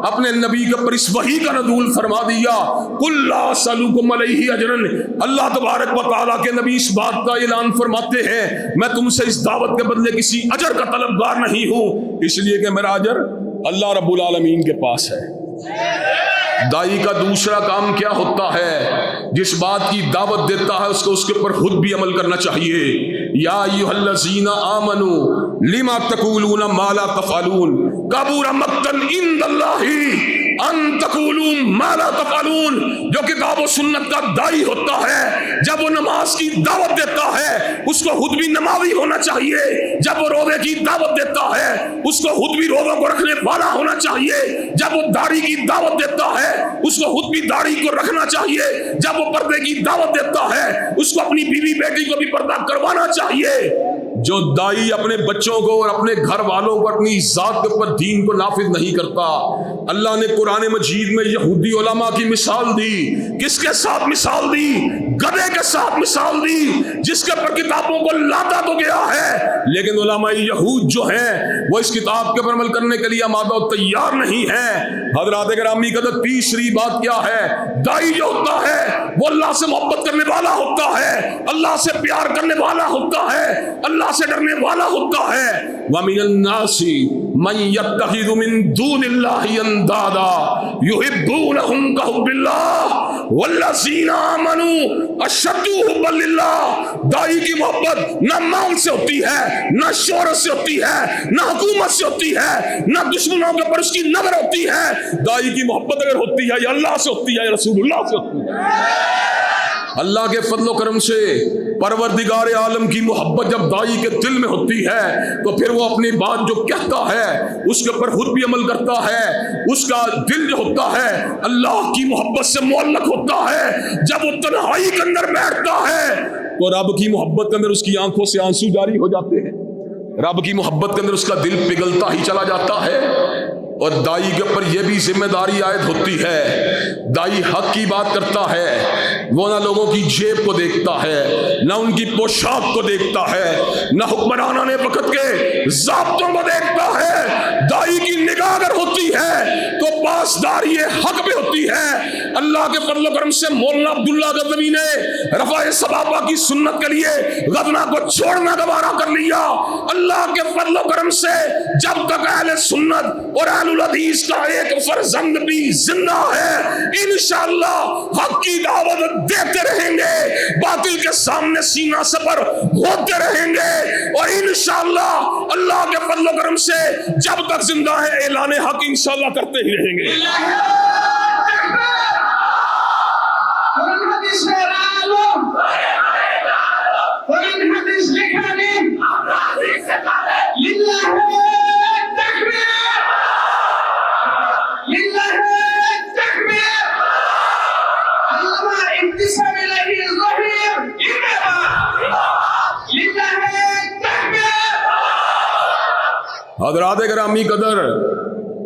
اپنے نبی کے پر اس وحی کا نزول فرما دیا، قل لا اسألکم علیہ اجرا۔ اللہ تبارک و تعالیٰ کے نبی اس بات کا اعلان فرماتے ہیں، میں تم سے اس دعوت کے بدلے کسی اجر کا طلبگار نہیں ہوں، اس لیے کہ میرا اجر اللہ رب العالمین کے پاس ہے۔ दाई का दूसरा काम क्या होता है? जिस बात की दावत देता है उसको उसके ऊपर खुद भी अमल करना चाहिए। या अय्युहल्लज़ीना आमनू लिमा तक़ूलूना मा ला तफ़अलून कबूरा मक़्तन इंदल्लाहि अन तक़ूलू मा ला तफ़अलून। जो किताब और सुन्नत का दाई होता है, जब वो नमाज की दावत देता है उसको खुद भी नमाजी होना चाहिए। जब वो रोज़े की दावत देता है उसको खुद भी रोज़ों को रखने वाला होना चाहिए। जब वो दाढ़ी की दावत देता है उसको खुद भी दाढ़ी को रखना चाहिए। जब वो पर्दे की दावत देता है उसको अपनी बीवी बेटी को भी पर्दा करवाना चाहिए। जो दाई अपने बच्चों को और अपने घर वालों को अपनी जात के ऊपर दीन को नाफिज नहीं करता, अल्लाह ने कुरान मजीद में यहूदी उलमा की मिसाल दी। किसके साथ मिसाल दी? गधे के साथ मिसाल दी, जिसके ऊपर किताबों को लादा तो गया है, लेकिन उलमा यहूद जो हैं वो इस किताब के ऊपर अमल करने के लिए आमादा और तैयार नहीं है। हज़रात गिरामी कदर, तीसरी बात क्या है? दाई जो होता है वो अल्लाह से मोहब्बत करने वाला होता है, अल्लाह से प्यार करने वाला होता है, अल्लाह से डरने वाला होता है। वमिनन नासी मन यत्तखिदु मिन दूनिल्लाहि अंदादा युहिब्बूनहुम कहुब्बिल्लाह वल्लज़ीना आमनू अशद्दु हुब्बन लिल्लाह। दाई की मोहब्बत न माल से होती है, न शोहरत से होती है, न हुकूमत से होती है, न दुश्मनों के ऊपर उसकी नजर होती है। दाई की मोहब्बत अगर होती है या अल्लाह से होती है या रसूलुल्लाह से होती है। अल्लाह के फजलो करम से परवरदिगार आलम की मोहब्बत जब दाई के दिल में होती है तो फिर वो अपनी बात जो कहता है उसके ऊपर खुद भी अमल करता है। उसका दिल जो होता है अल्लाह की मोहब्बत से मुअल्लक होता है। जब वो तन्हाई के अंदर बैठता है तो रब की मोहब्बत के अंदर उसकी आंखों से आंसू जारी हो जाते हैं, रब की मोहब्बत के अंदर उसका दिल पिघलता ही चला जाता है। और दाई के ऊपर यह भी जिम्मेदारी आयद होती है, दाई हक की बात करता है, वो ना लोगों की जेब को देखता है, ना उनकी पोशाक को देखता है, ना हुक्मराना ने वक्त के ज़ाब्तों को देखता है। दाई की निगाह अगर होती है तो पासदारी हक पे होती है। अल्लाह के फजल करम से मौलाना अब्दुल्ला गज़नवी ने रफ़ाए सबाबा की सुन्नत के लिए गज़ना को छोड़ना गवारा कर लिया। अल्लाह के फजल करम से जब तक अहले सुन्नत और अहलुल हदीस का एक फर्जंद भी जिंदा है, इंशाअल्लाह हक की दावत देते रहेंगे, बातिल के सामने सीना सपर होते रहेंगे और इंशाअल्लाह अल्लाह के फजल करम से जब तक जिंदा है ऐलान हक इंशाअल्लाह करते ही रहेंगे। हज़रात गिरामी कदर,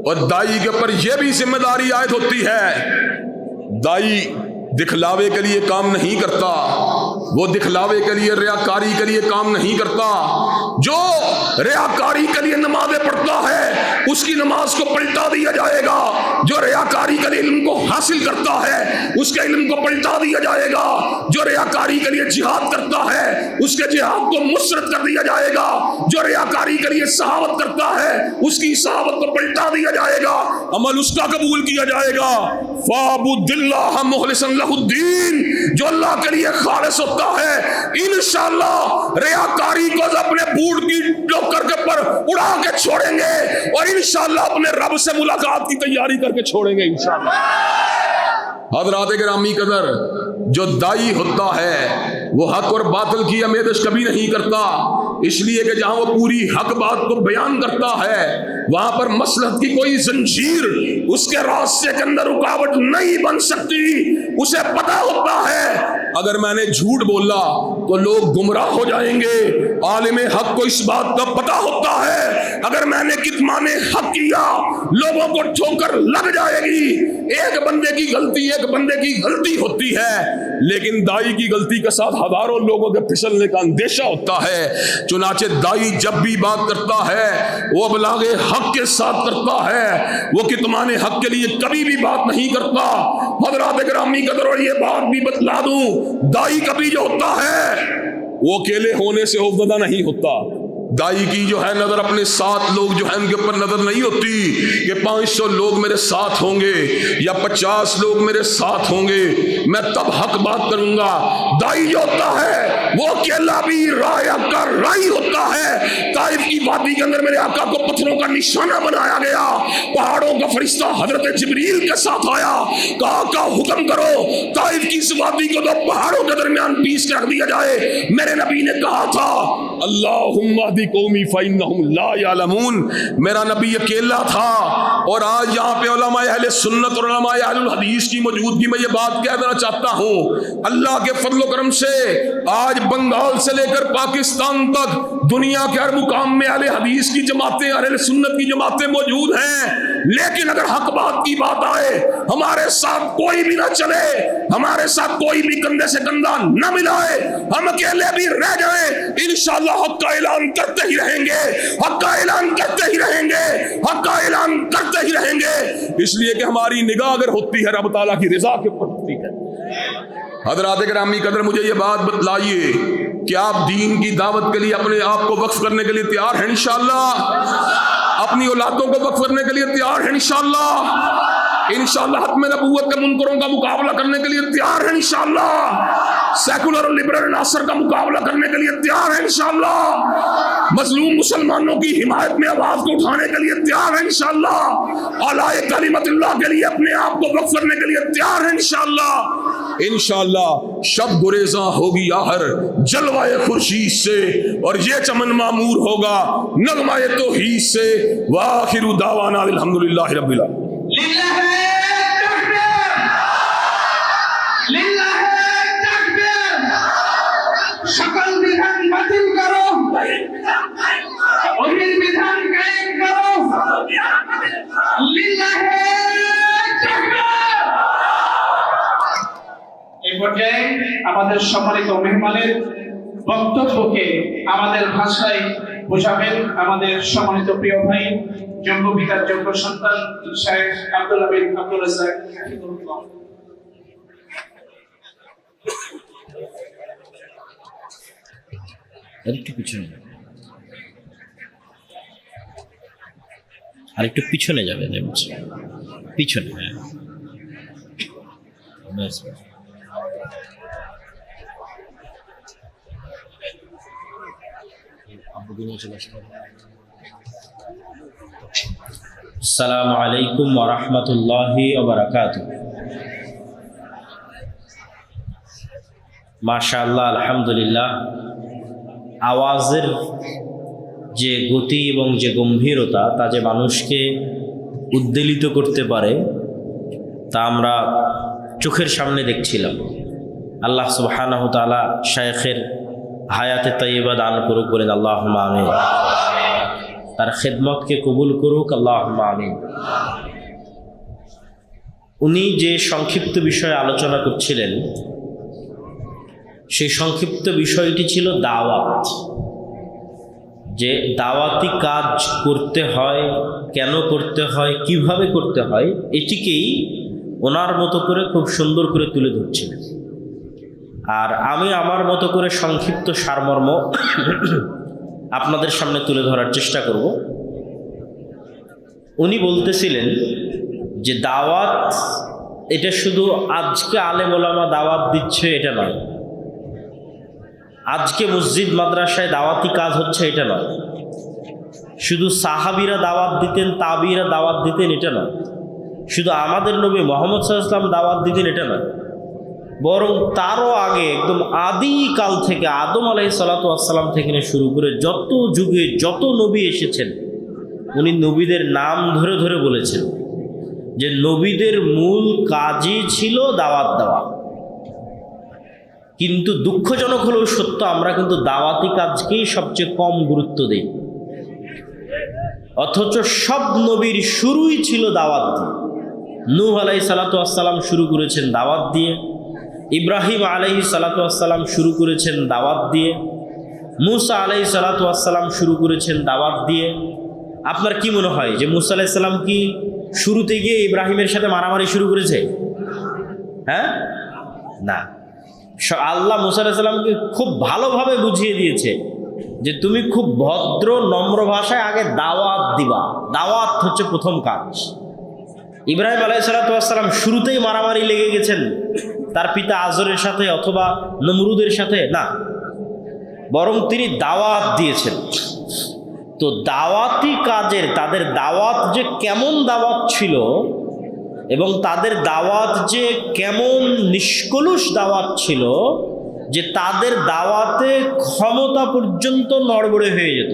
और दाई के ऊपर यह भी जिम्मेदारी आयद होती है, दाई दिखलावे के लिए काम नहीं करता, वो दिखलावे के लिए रियाकारी के लिए काम नहीं करता। जो रियाकारी के लिए नमाजें पढ़ता है उसकी नमाज को पलटा दिया जाएगा। जो रियाकारी के लिए इल्म को हासिल करता है उसके इल्म को पलटा दिया जाएगा। जो रियाकारी के लिए जिहाद करता है उसके जिहाद को मुसरत कर दिया जाएगा। जो रियाकारी के लिए सहावत करता है उसकी सहावत को पलटा दिया जाएगा, अमल उसका कबूल किया जाएगा। फाबुदिल्लाह मुखलिसन लहुद्दीन, जो अल्लाह के लिए खालिस होता है इंशाअल्लाह रियाकारी को अपने बूट की डोकर के पर उड़ा के छोड़ेंगे और इंशाअल्लाह अपने रब से मुलाकात की तैयारी करके छोड़ेंगे इंशाअल्लाह। हज़रात गिरामी कदर, जो दाई होता है वो हक और बातिल की आमेदश कभी नहीं करता, इसलिए कि जहां वो पूरी हक बात को बयान करता है वहां पर मसलहत की कोई जंजीर उसके रास्ते के अंदर रुकावट नहीं बन सकती। उसे पता होता है अगर मैंने झूठ बोला तो लोग गुमराह हो जाएंगे। आलिम हक को इस बात का पता होता है अगर मैंने कितमाने हक किया लोगों को ठोकर लग जाएगी। एक बंदे की गलती एक बंदे की गलती होती है, लेकिन दाई की गलती के साथ हजारों लोगों के फिसलने का अंदेशा होता है। चुनाचे दाई जब भी बात करता है वो अबलागे हक के साथ करता है, वो कितमाने हक के लिए कभी भी बात नहीं करता। हज़रात गिरामी कदर, और ये बात भी बतला दूं, दाई कभी जो होता है वो अकेले होने से खौफज़दा नहीं होता, दाई की जो है नजर अपने 7 लोग जो है उनके ऊपर नजर नहीं होती कि 500 लोग मेरे साथ होंगे या 50 लोग मेरे साथ होंगे, मैं तब हक बात करूंगा। दाई जो होता है वो अकेला भी राय का राई होता है। ताइफ की वादी के अंदर मेरे आका को पत्थरों का निशाना बनाया गया, पहाड़ों का फरिश्ता हजरत जिब्रील के साथ आया, कहा का हुक्म करो ताइफ की इस वादी को तो पहाड़ों के दरमियान पीस के रख दिया जाए। मेरे नबी ने कहा था अल्लाहुम्मा दी कौमी फइन्नहुम ला यालमून। मेरा नबी अकेला था और आज यहाँ पे उलमाए अहले सुन्नत और उलमाए अहलुल हदीस की मौजूदगी में ये बात कह देना चाहता हूँ। अल्लाह के फजल करम से आज बंगाल से लेकर पाकिस्तान तक दुनिया के हर मुकाम में अहले हदीस की जमातें, अहले सुन्नत की जमातें मौजूद हैं। लेकिन अगर हक बात की बात आए, हमारे साथ कोई भी ना चले, हमारे साथ कोई भी कंधे से कंधा न मिलाए, हम अकेले भी रह जाएं, इंशाअल्लाह हक का ऐलान करते ही रहेंगे, हक का ऐलान करते ही रहेंगे, हक का ऐलान करते ही रहेंगे। इसलिए कि हमारी निगाह अगर होती है रब ताला की रिजा के ऊपर होती है। हज़रात गिरामी कदर, मुझे ये बात बतलाइए कि आप दीन की दावत के लिए अपने आप को वक्फ करने के लिए तैयार हैं इंशाअल्लाह? अपनी औलादों को वक्फ करने के लिए तैयार हैं इंशाअल्लाह? इंशाअल्लाह हक में नबूवत के मुनकरों का मुकाबला करने के लिए तैयार हैं इंशाअल्लाह? सेकुलर और लिबरल नासर का मुकाबला करने के लिए तैयार हैं इंशाअल्लाह? मजलूम मुसलमानों की हिमायत में आवाज को उठाने के लिए तैयार हैं इंशाअल्लाह? आलाए कलिमतुल्लाह के लिए अपने आप को वक्फ करने के लिए तैयार हैं इंशाअल्लाह? इंशाअल्लाह शब गुरेज़ा होगी आहर जलवाए खुर्शीद से, और ये चमन मामूर होगा नगमाए तौहीद से। वाखिरु दावाना अल्हम्दुलिल्लाहि रब्बिल आलमीन। সকল বিধান বাতিল করো, অহির বিধান কায়েম করো। লিল্লাহে তাকবীর। এই পর্যায়ে আমাদের সম্মানিত মেহমানের বক্তব্যকে আমাদের ভাষায় বোঝাবেন আমাদের সম্মানিত প্রিয় ভাই, যোগ্য পিতার যোগ্য সন্তান শায়েখ আব্দুল্লাহ বিন আব্দুর রাজ্জাক হাফিজাহুল্লাহ। আরেকটু পিছনে, আরেকটু পিছনে যাবে, পিছনে। হ্যাঁ, আসসালামু আলাইকুম ওয়া রাহমাতুল্লাহি ওয়া বারাকাতুহু। মাশাআল্লাহ, আলহামদুলিল্লাহ। আওয়াজের যে গতি এবং যে গম্ভীরতা, তা যে মানুষকে উদ্বেলিত করতে পারে তা আমরা চোখের সামনে দেখছিলাম। আল্লাহ সুবহানাহু ওয়া তাআলা শায়েখের হায়াতে তাইয়্যিবা দান করুক, বলেন আল্লাহুম্মা আমিন। তার খেদমতকে কবুল করুক, আল্লাহুম্মা আমিন। উনি যে সংক্ষিপ্ত বিষয়ে আলোচনা করছিলেন, সেই সংক্ষিপ্ত বিষয়টি ছিল দাওয়াত। যে দাওয়াতি কাজ করতে হয়, কেন করতে হয়, কিভাবে করতে হয়, এটিকেই ওনার মতো করে খুব সুন্দর করে তুলে ধরছিলেন। আর আমি আমার মতো করে সংক্ষিপ্ত সারমর্ম আপনাদের সামনে তুলে ধরার চেষ্টা করব। উনি বলতেছিলেন যে দাওয়াত এটা শুধু আজকে আলেম ওলামা দাওয়াত দিচ্ছে এটা নয়, আজকে মসজিদ মাদ্রাসায় দাওয়াতি কাজ হচ্ছে এটা নয়, শুধু সাহাবীরা দাওয়াত দিতেন, তাবিরা দাওয়াত দিতেন এটা নয়, শুধু আমাদের নবী মুহাম্মদ সাল্লাল্লাহু আলাইহি ওয়াসাল্লাম দাওয়াত দিতেন এটা নয়, বরং তারও আগে একদম আদিকাল থেকে আদম আলাইহিসসালাতু ওয়াসসালাম থেকে শুরু করে যত যুগে যত নবী এসেছেন, উনি নবীদের নাম ধরে ধরে বলেছেন যে নবীদের মূল কাজই ছিল দাওয়াত দেওয়া। কিন্তু দুঃখজনক হলেও সত্য, আমরা কিন্তু দাওয়াতি কাজকেই সবচেয়ে কম গুরুত্ব দিই, অথচ সব নবীর শুরুই ছিল দাওয়াত দিয়ে। নূহ আলাইহিসসালাতু ওয়াসসালাম শুরু করেছেন দাওয়াত দিয়ে, ইব্রাহিম আলাইহিসসালাতু ওয়াসসালাম শুরু করেছেন দাওয়াত দিয়ে, মুসা আলাইহিসসালাতু ওয়াসসালাম শুরু করেছেন দাওয়াত দিয়ে। আপনার কি মনে হয় যে মুসা আলাইহিস সালাম কি শুরুতে গিয়ে ইব্রাহিমের সাথে মারামারি শুরু করেছে? হ্যাঁ, না। আল্লাহ মুসা আলাইহিস সালামকে খুব ভালোভাবে বুঝিয়ে দিয়েছে যে তুমি খুব ভদ্র নম্র ভাষায় আগে দাওয়াত দিবা। দাওয়াত হচ্ছে প্রথম কাজ। ইব্রাহিম আলাইহিসসালাম শুরুতেই মারামারি লেগে গেছেন তার পিতা আজরের সাথে অথবা নমরুদের সাথে না, বরং তিনি দাওয়াত দিয়েছেন। তো দাওয়াতি কাজের তাদের দাওয়াত যে কেমন দাওয়াত ছিল এবং তাদের দাওয়াত যে কেমন নিষ্কলুষ দাওয়াত ছিল যে তাদের দাওয়াতে ক্ষমতা পর্যন্ত নড়বড়ে হয়ে যেত।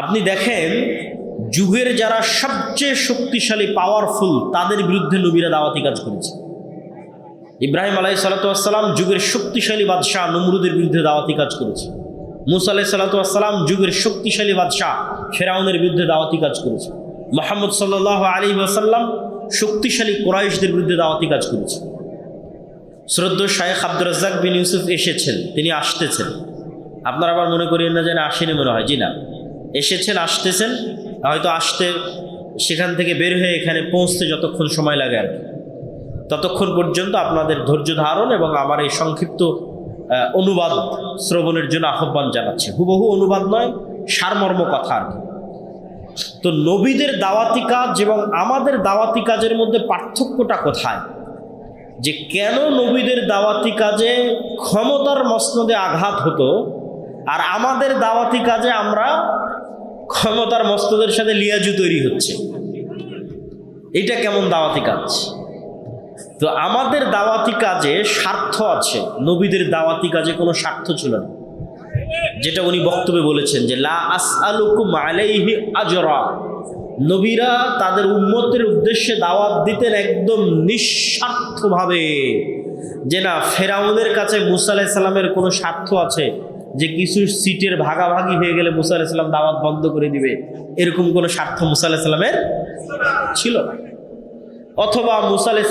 আপনি দেখেন যুগের যারা সবচেয়ে শক্তিশালী পাওয়ারফুল তাদের বিরুদ্ধে নবীরা দাওয়াতি কাজ করেছে। ইব্রাহিম আলাইহিসসালাম যুগের শক্তিশালী বাদশাহ নমরুদের বিরুদ্ধে দাওয়াতি কাজ করেছে। মুসা আলাইহিসসালাম যুগের শক্তিশালী বাদশাহ ফেরাউনের বিরুদ্ধে দাওয়াতি কাজ করেছে। মুহাম্মদ সাল্লাল্লাহু আলাইহি ওয়াসাল্লাম শক্তিশালী কুরাইশদের বিরুদ্ধে দাওয়াতি কাজ করেছে। শ্রদ্ধেয় শাইখ আব্দুর রাজ্জাক বিন ইউসুফ এসেছেন, তিনি আসতেছেন। আপনারা আবার মনে করিয়েন না যেন আসেনি মনে হয়, জি না, এসেছেন, আসতেছেন। হয়তো আসতে সেখান থেকে বের হয়ে এখানে পৌঁছতে যতক্ষণ সময় লাগে আর কি, ততক্ষণ পর্যন্ত আপনাদের ধৈর্য ধারণ এবং আমার এই সংক্ষিপ্ত অনুবাদ শ্রবণের জন্য আহ্বান জানাচ্ছে। হুবহু অনুবাদ নয়, সারমর্ম কথা আর কি। তো নবীদের দাওয়াতি কাজ এবং আমাদের দাওয়াতি কাজের মধ্যে পার্থক্যটা কোথায়? যে কেন নবীদের দাওয়াতি কাজে ক্ষমতার মসনদে আঘাত হতো আর আমাদের দাওয়াতি কাজে আমরা ক্ষমতার মসনদের সাথে লিয়াজু তৈরি হচ্ছে? এটা কেমন দাওয়াতি কাজ? তো আমাদের দাওয়াতি কাজে স্বার্থ আছে, নবীদের দাওয়াতি কাজে কোনো স্বার্থ ছিল না। যেটা উনি বক্তব্যে বলেছেন যে লা আসআলুকুম আলাইহি আজরা, নবীরা তাদের উম্মতের উদ্দেশ্যে দাওয়াত দিতেন একদম নিঃস্বার্থভাবে। যে না ফেরাউনের কাছে মুসা আলাইহিস সালামের কোনো স্বার্থ আছে যে কিছু সিটের ভাগাভাগি হয়ে গেলে মুসা আলাইহিস সালাম দাওয়াত বন্ধ করে দিবে, এরকম কোনো স্বার্থ মুসা আলাইহিস সালামের ছিল না। অথবা মুসা আলাইহিস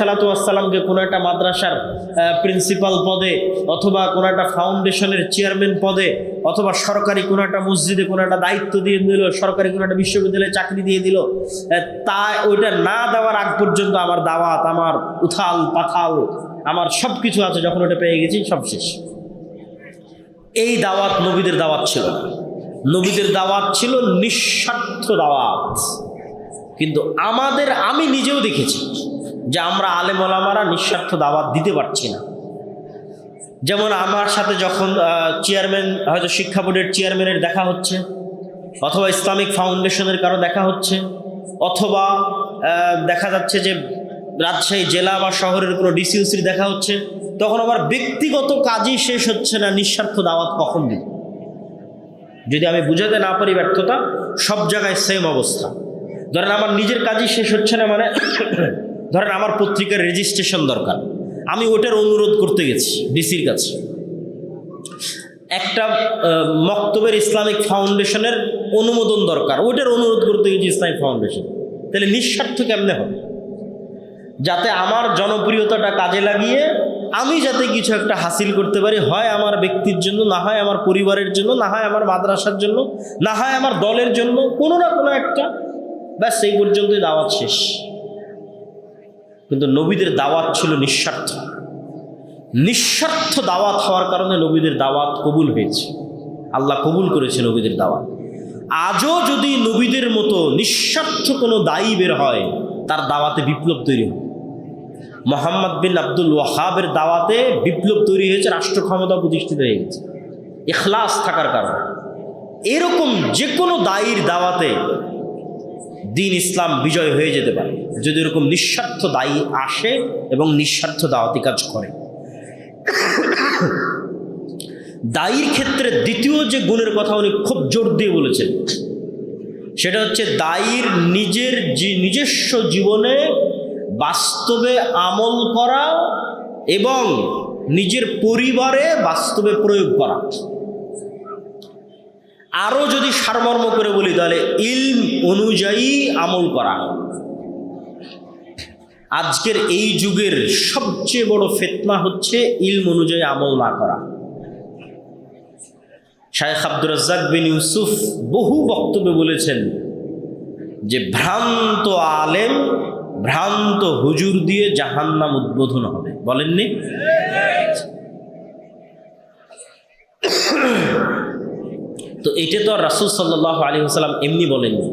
সালামকে কোনো একটা মাদ্রাসার প্রিন্সিপাল পদে অথবা কোনো একটা ফাউন্ডেশনের চেয়ারম্যান পদে অথবা সরকারি কোনো একটা মসজিদে কোনো একটা দায়িত্ব দিয়ে দিল, সরকারি কোনো একটা বিশ্ববিদ্যালয়ে চাকরি দিয়ে দিল, তা ওইটা না দেওয়ার আগ পর্যন্ত আমার দাওয়াত, আমার উথাল পাথাল, আমার সব কিছু আছে, যখন ওটা পেয়ে গেছি সব শেষ। এই দাওয়াত নবীদের দাওয়াত ছিল না। নবীদের দাওয়াত ছিল নিঃস্বার্থ দাওয়াত। কিন্তু আমি নিজেও দেখেছি যে আমরা আলেম ওলামারা নিঃস্বার্থ দাওয়াত দিতে পারছি না। যেমন আমার সাথে যখন চেয়ারম্যান, হয়তো শিক্ষা বোর্ডের চেয়ারম্যানের দেখা হচ্ছে, অথবা ইসলামিক ফাউন্ডেশনের কারো দেখা হচ্ছে, অথবা দেখা যাচ্ছে যে রাজশাহী জেলা বা শহরের কোনো ডিসিউসির দেখা হচ্ছে, তখন আমার ব্যক্তিগত কাজই শেষ হচ্ছে না, নিঃস্বার্থ দাওয়াত কখন দিব? যদি আমি বুঝাতে না পারি ব্যর্থতা, সব জায়গায় সেম অবস্থা। ধরেন আমার নিজের কাজই শেষ হচ্ছে না, মানে ধরেন আমার পত্রিকার রেজিস্ট্রেশন দরকার, আমি ওটার অনুরোধ করতে গেছি ডিসির কাছে। একটা মক্তবের ইসলামিক ফাউন্ডেশনের অনুমোদন দরকার, ওটার অনুরোধ করতে গেছি ইসলামিক ফাউন্ডেশন। তাহলে নিঃস্বার্থ কেমনে হবে? যাতে আমার জনপ্রিয়তাটা কাজে লাগিয়ে আমি যাতে কিছু একটা হাসিল করতে পারি, হয় আমার ব্যক্তির জন্য, না হয় আমার পরিবারের জন্য, না হয় আমার মাদ্রাসার জন্য, না হয় আমার দলের জন্য, কোনো না কোনো একটা, ব্যাস এই পর্যন্তই দাওয়াত শেষ। কিন্তু নবীদের দাওয়াত ছিল নিঃস্বার্থ। নিঃস্বার্থ দাওয়াত হওয়ার কারণে নবীদের দাওয়াত কবুল হয়েছে, আল্লাহ কবুল করেছে নবীদের দাওয়াত। আজও যদি নবীদের মতো নিঃস্বার্থ কোনো দায়ী বের হয়, তার দাওয়াতে বিপ্লব তৈরি হয়। মোহাম্মদ বিন আব্দুল ওয়াহাবের দাওয়াতে বিপ্লব তৈরি হয়েছে, রাষ্ট্র ক্ষমতা প্রতিষ্ঠিত হয়ে গেছে ইখলাস থাকার কারণে। এরকম যে কোনো দায়ীর দাওয়াতে দিন ইসলাম বিজয় হয়ে যেতে পারে যদি এরকম নিঃস্বার্থ দায়ী আসে এবং নিঃস্বার্থ দাওয়াতি কাজ করে। দায়ীর ক্ষেত্রে দ্বিতীয় যে গুণের কথা উনি খুব জোর দিয়ে বলেছেন, সেটা হচ্ছে দায়ীর নিজস্ব জীবনে বাস্তবে আমল করা এবং নিজের পরিবারে বাস্তবে প্রয়োগ করা। আরও যদি সারমর্ম করে বলি তাহলে ইলম অনুযায়ী আমল করা। আজকের এই যুগের সবচেয়ে বড় ফিতনা হচ্ছে ইলম অনুযায়ী আমল না করা। শাইখ আব্দুর রাজ্জাক বিন ইউসুফ বহু বক্তব্যে বলেছেন যে ভ্রান্ত আলেম, ভ্রান্ত হুজুর দিয়ে জাহান্নাম উদ্বোধন হবে, বলেননি? তো এটা তো আর রাসূল সাল্লাল্লাহু আলাইহি ওয়াসাল্লাম এমনি বলেননি।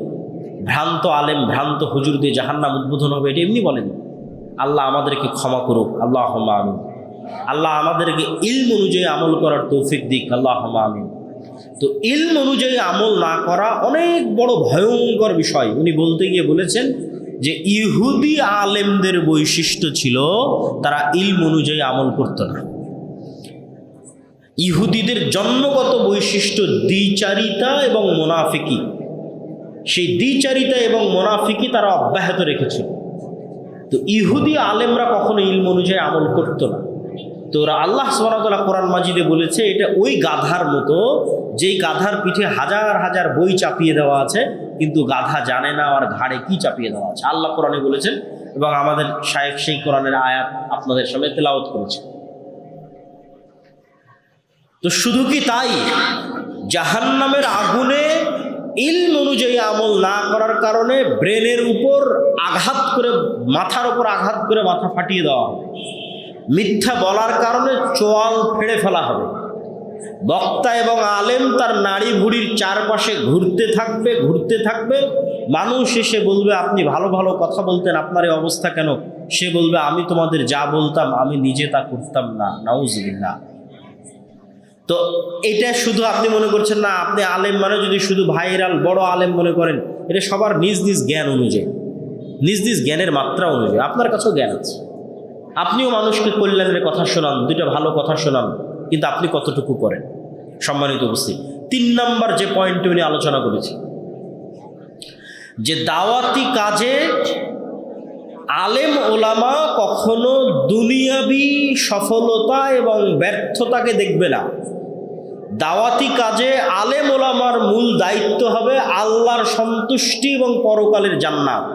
ভ্রান্ত আলেম ভ্রান্ত হুজুর দিয়ে জাহান্নাম উদ্বোধন হবে, এটা এমনি বলেননি। আল্লাহ আমাদেরকে ক্ষমা করুক, আল্লাহুম্মা আমিন। আল্লাহ আমাদেরকে ইলম অনুযায়ী আমল করার তৌফিক দিক, আল্লাহুম্মা আমিন। তো ইলম অনুযায়ী আমল না করা অনেক বড় ভয়ঙ্কর বিষয়। উনি বলতে গিয়ে বলেছেন যে ইহুদি আলেমদের বৈশিষ্ট্য ছিল তারা ইলম অনুযায়ী আমল করত না। ইহুদিদের জন্মগত বৈশিষ্ট্য দ্বিচারিতা এবং মুনাফিকি, সেই দ্বিচারিতা এবং মুনাফিকি তারা অব্যাহত রেখেছিল। তো ইহুদি আলেমরা কখনো ইলম অনুযায়ী আমল করতো না। তো ওরা আল্লাহ সুবহানাহু ওয়া তাআলা কোরআন মাজিদে বলেছে এটা ওই গাধার মতো, যেই গাধার পিঠে হাজার হাজার বই চাপিয়ে দেওয়া আছে কিন্তু গাধা জানে না আর ঘাড়ে কি চাপিয়ে দেওয়া আছে। আল্লাহ কোরআনে বলেছেন এবং আমাদের শায়েখ সেই কোরআনের আয়াত আপনাদের সামনে তেলাওয়াত করেছে। তো শুধু কি তাই, জাহান্নামের আগুনে ইলম অনুযায়ী আমল না করার কারণে ব্রেনের উপর আঘাত করে, মাথার উপর আঘাত করে মাথা ফাটিয়ে দেওয়া হবে। মিথ্যা বলার কারণে চোয়াল ফেড়ে ফেলা হবে। বক্তা এবং আলেম তার নাড়ি ভুড়ির চারপাশে ঘুরতে থাকবে। মানুষ এসে বলবে আপনি ভালো ভালো কথা বলতেন, আপনার এই অবস্থা কেন? সে বলবে আমি তোমাদের যা বলতাম আমি নিজে তা করতাম না। নাউজুবিল্লাহ। তো এটা শুধু আপনি মনে করছেন না, আপনি আলেম মানে যদি শুধু ভাইরাল বড় আলেম মনে করেন, এটা সবার নিজ নিজ জ্ঞান অনুযায়ী, নিজ নিজ জ্ঞানের মাত্রা অনুযায়ী। আপনার কাছেও জ্ঞান আছে, আপনিও মানুষকে কল্যাণের কথা শোনান, দুইটা ভালো কথা শোনান, কিন্তু আপনি কতটুকু করেন? সম্মানিত উপস্থিতি, 3 নম্বর যে পয়েন্ট উনি আলোচনা করেছি, যে দাওয়াতি কাজে আলেম ওলামা কখনো দুনিয়াবি সফলতা এবং ব্যর্থতাকে দেখবে না। দাওয়াতি কাজে আলেম ওলামার মূল দায়িত্ব হবে আল্লাহর সন্তুষ্টি এবং পরকালের জান্নাত।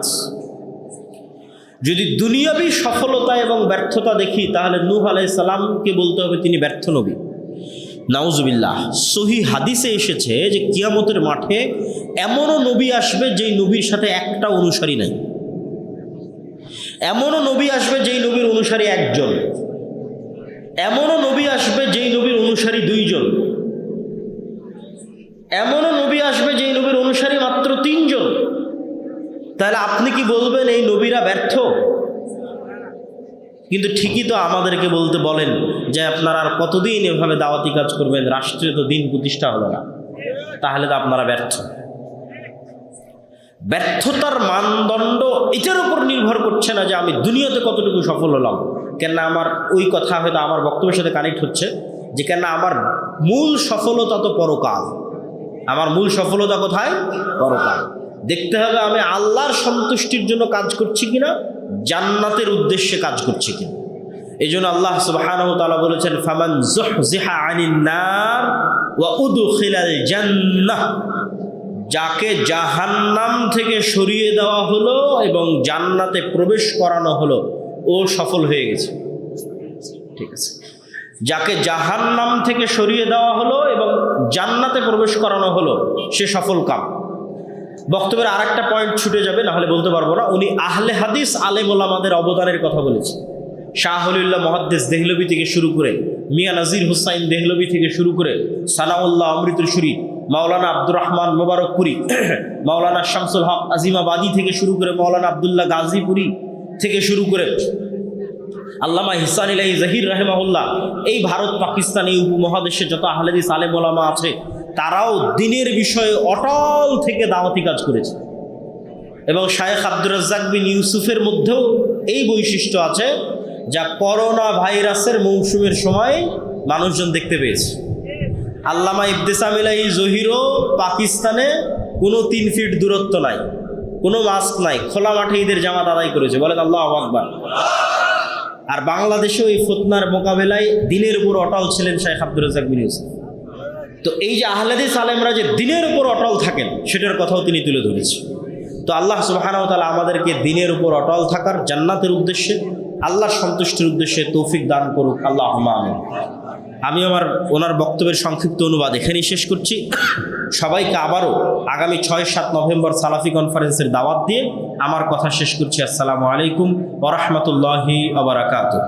যদি দুনিয়াবি সফলতা এবং ব্যর্থতা দেখি তাহলে নূহ আলাইহিস সালামকে বলতে হবে তিনি ব্যর্থ নবী। নাউজুবিল্লাহ। সহিহ হাদিসে এসেছে যে কিয়ামতের মাঠে এমনও নবী আসবে যেই নবীর সাথে একটা অনুসারী নাই, এমনও নবী আসবে যেই নবীর অনুসারী একজন, এমনও নবী আসবে যেই নবীর অনুসারী 2 জন, এমনও নবী আসবে যেই নবীর অনুসারী মাত্র 3 জন। তাহলে আপনি কি বলবেন এই নবীরা ব্যর্থ? কিন্তু ঠিকই তো আমাদেরকে বলেন যে আপনারা আর কতদিন এভাবে দাওয়াতি কাজ করবেন, রাষ্ট্রে তো দিন প্রতিষ্ঠা হলো না, তাহলে তো আপনারা ব্যর্থ। ব্যর্থতার মানদণ্ড এটার উপর নির্ভর করছে না যে আমি দুনিয়াতে কতটুকু সফল হলাম, কেননা আমার ওই কথা হয়তো আমার বক্তব্যের সাথে কানেক্ট হচ্ছে যে কেননা আমার মূল সফলতা তো পরকাল। আমার মূল সফলতা কোথায়? পরকাল। দেখতে হবে আমি আল্লাহর সন্তুষ্টির জন্য কাজ করছি কিনা, জান্নাতের উদ্দেশ্যে কাজ করছি কিনা। এই জন্য আল্লাহ সুবহানাহু ওয়া তাআলা বলেছেন ফামান যুহযিহা আনিন নার ওয়া উদখিলাল জান্নাহ, যাকে জাহান্নাম থেকে সরিয়ে দেওয়া হলো এবং জান্নাতে প্রবেশ করানো হলো ও সফল হয়ে গেছে। ঠিক আছে, যাকে জাহান্নাম থেকে সরিয়ে দেওয়া হলো এবং জান্নাতে প্রবেশ করানো হলো সে সফল কাম। বক্তব্যের আরেকটা পয়েন্ট ছুটে যাবে, না হলে বলতে পারবো না। উনি আহলে হাদিস আলেম ওলামাদের অবদানের কথা বলেছেন। শাহ ওলিউল্লাহ মুহাদ্দিস দেহলভী থেকে শুরু করে, মিয়া নাজির হুসাইন দেহলভী থেকে শুরু করে, সানাউল্লাহ অমৃতসুরি, মাওলানা আব্দুর রহমান মোবারকপুরি, মাওলানা শামসুল হক আজিমাবাদী থেকে শুরু করে, মাওলানা আবদুল্লাহ গাজীপুরি থেকে শুরু করে, আল্লামা ইহসান ইলাহি জাহির রাহিমাহুল্লাহ, এই ভারত পাকিস্তান এই উপমহাদেশে যত আহলে হাদিস আলেম ওলামা আছে তারাও দিনের বিষয়ে অটল থেকে দাওয়াতি কাজ করেছে। এবং শায়েখ আব্দুর রাজ্জাক বিন ইউসুফের মধ্যেও এই বৈশিষ্ট্য আছে যা করোনা ভাইরাসের মৌসুমের সময় মানুষজন দেখতে পেয়েছে। আল্লামা ইবতেসাম ইলাহি জহিরও পাকিস্তানে কোনো 3 ফিট দূরত্ব নাই, কোনো মাস্ক নাই, খোলা মাঠে ঈদের জামাত আদায় করেছে, বলেন আল্লাহু আকবার। আর বাংলাদেশেও এই ফিতনার মোকাবেলায় দিনের উপর অটল ছিলেন শায়েখ আব্দুর রাজ্জাক বিন ইউসুফ। তো এই যে আহলে হাদিস আলেমরা যে দিনের উপর অটল থাকেন সেটার কথাও তিনি তুলে ধরেছেন। তো আল্লাহ সুবহানাহু ওয়া তাআলা আমাদেরকে দিনের উপর অটল থাকার, জান্নাতের উদ্দেশ্যে, আল্লাহর সন্তুষ্টির উদ্দেশ্যে তৌফিক দান করুক, আল্লাহুম্মা আমিন। আমি ওনার বক্তব্যের সংক্ষিপ্ত অনুবাদ এখানেই শেষ করছি। সবাইকে আবারও আগামী 6-7 নভেম্বর সালাফি কনফারেন্সের দাওয়াত দিয়ে আমার কথা শেষ করছি। আসসালামু আলাইকুম ওয়া রাহমাতুল্লাহি ওয়া বারাকাতুহু।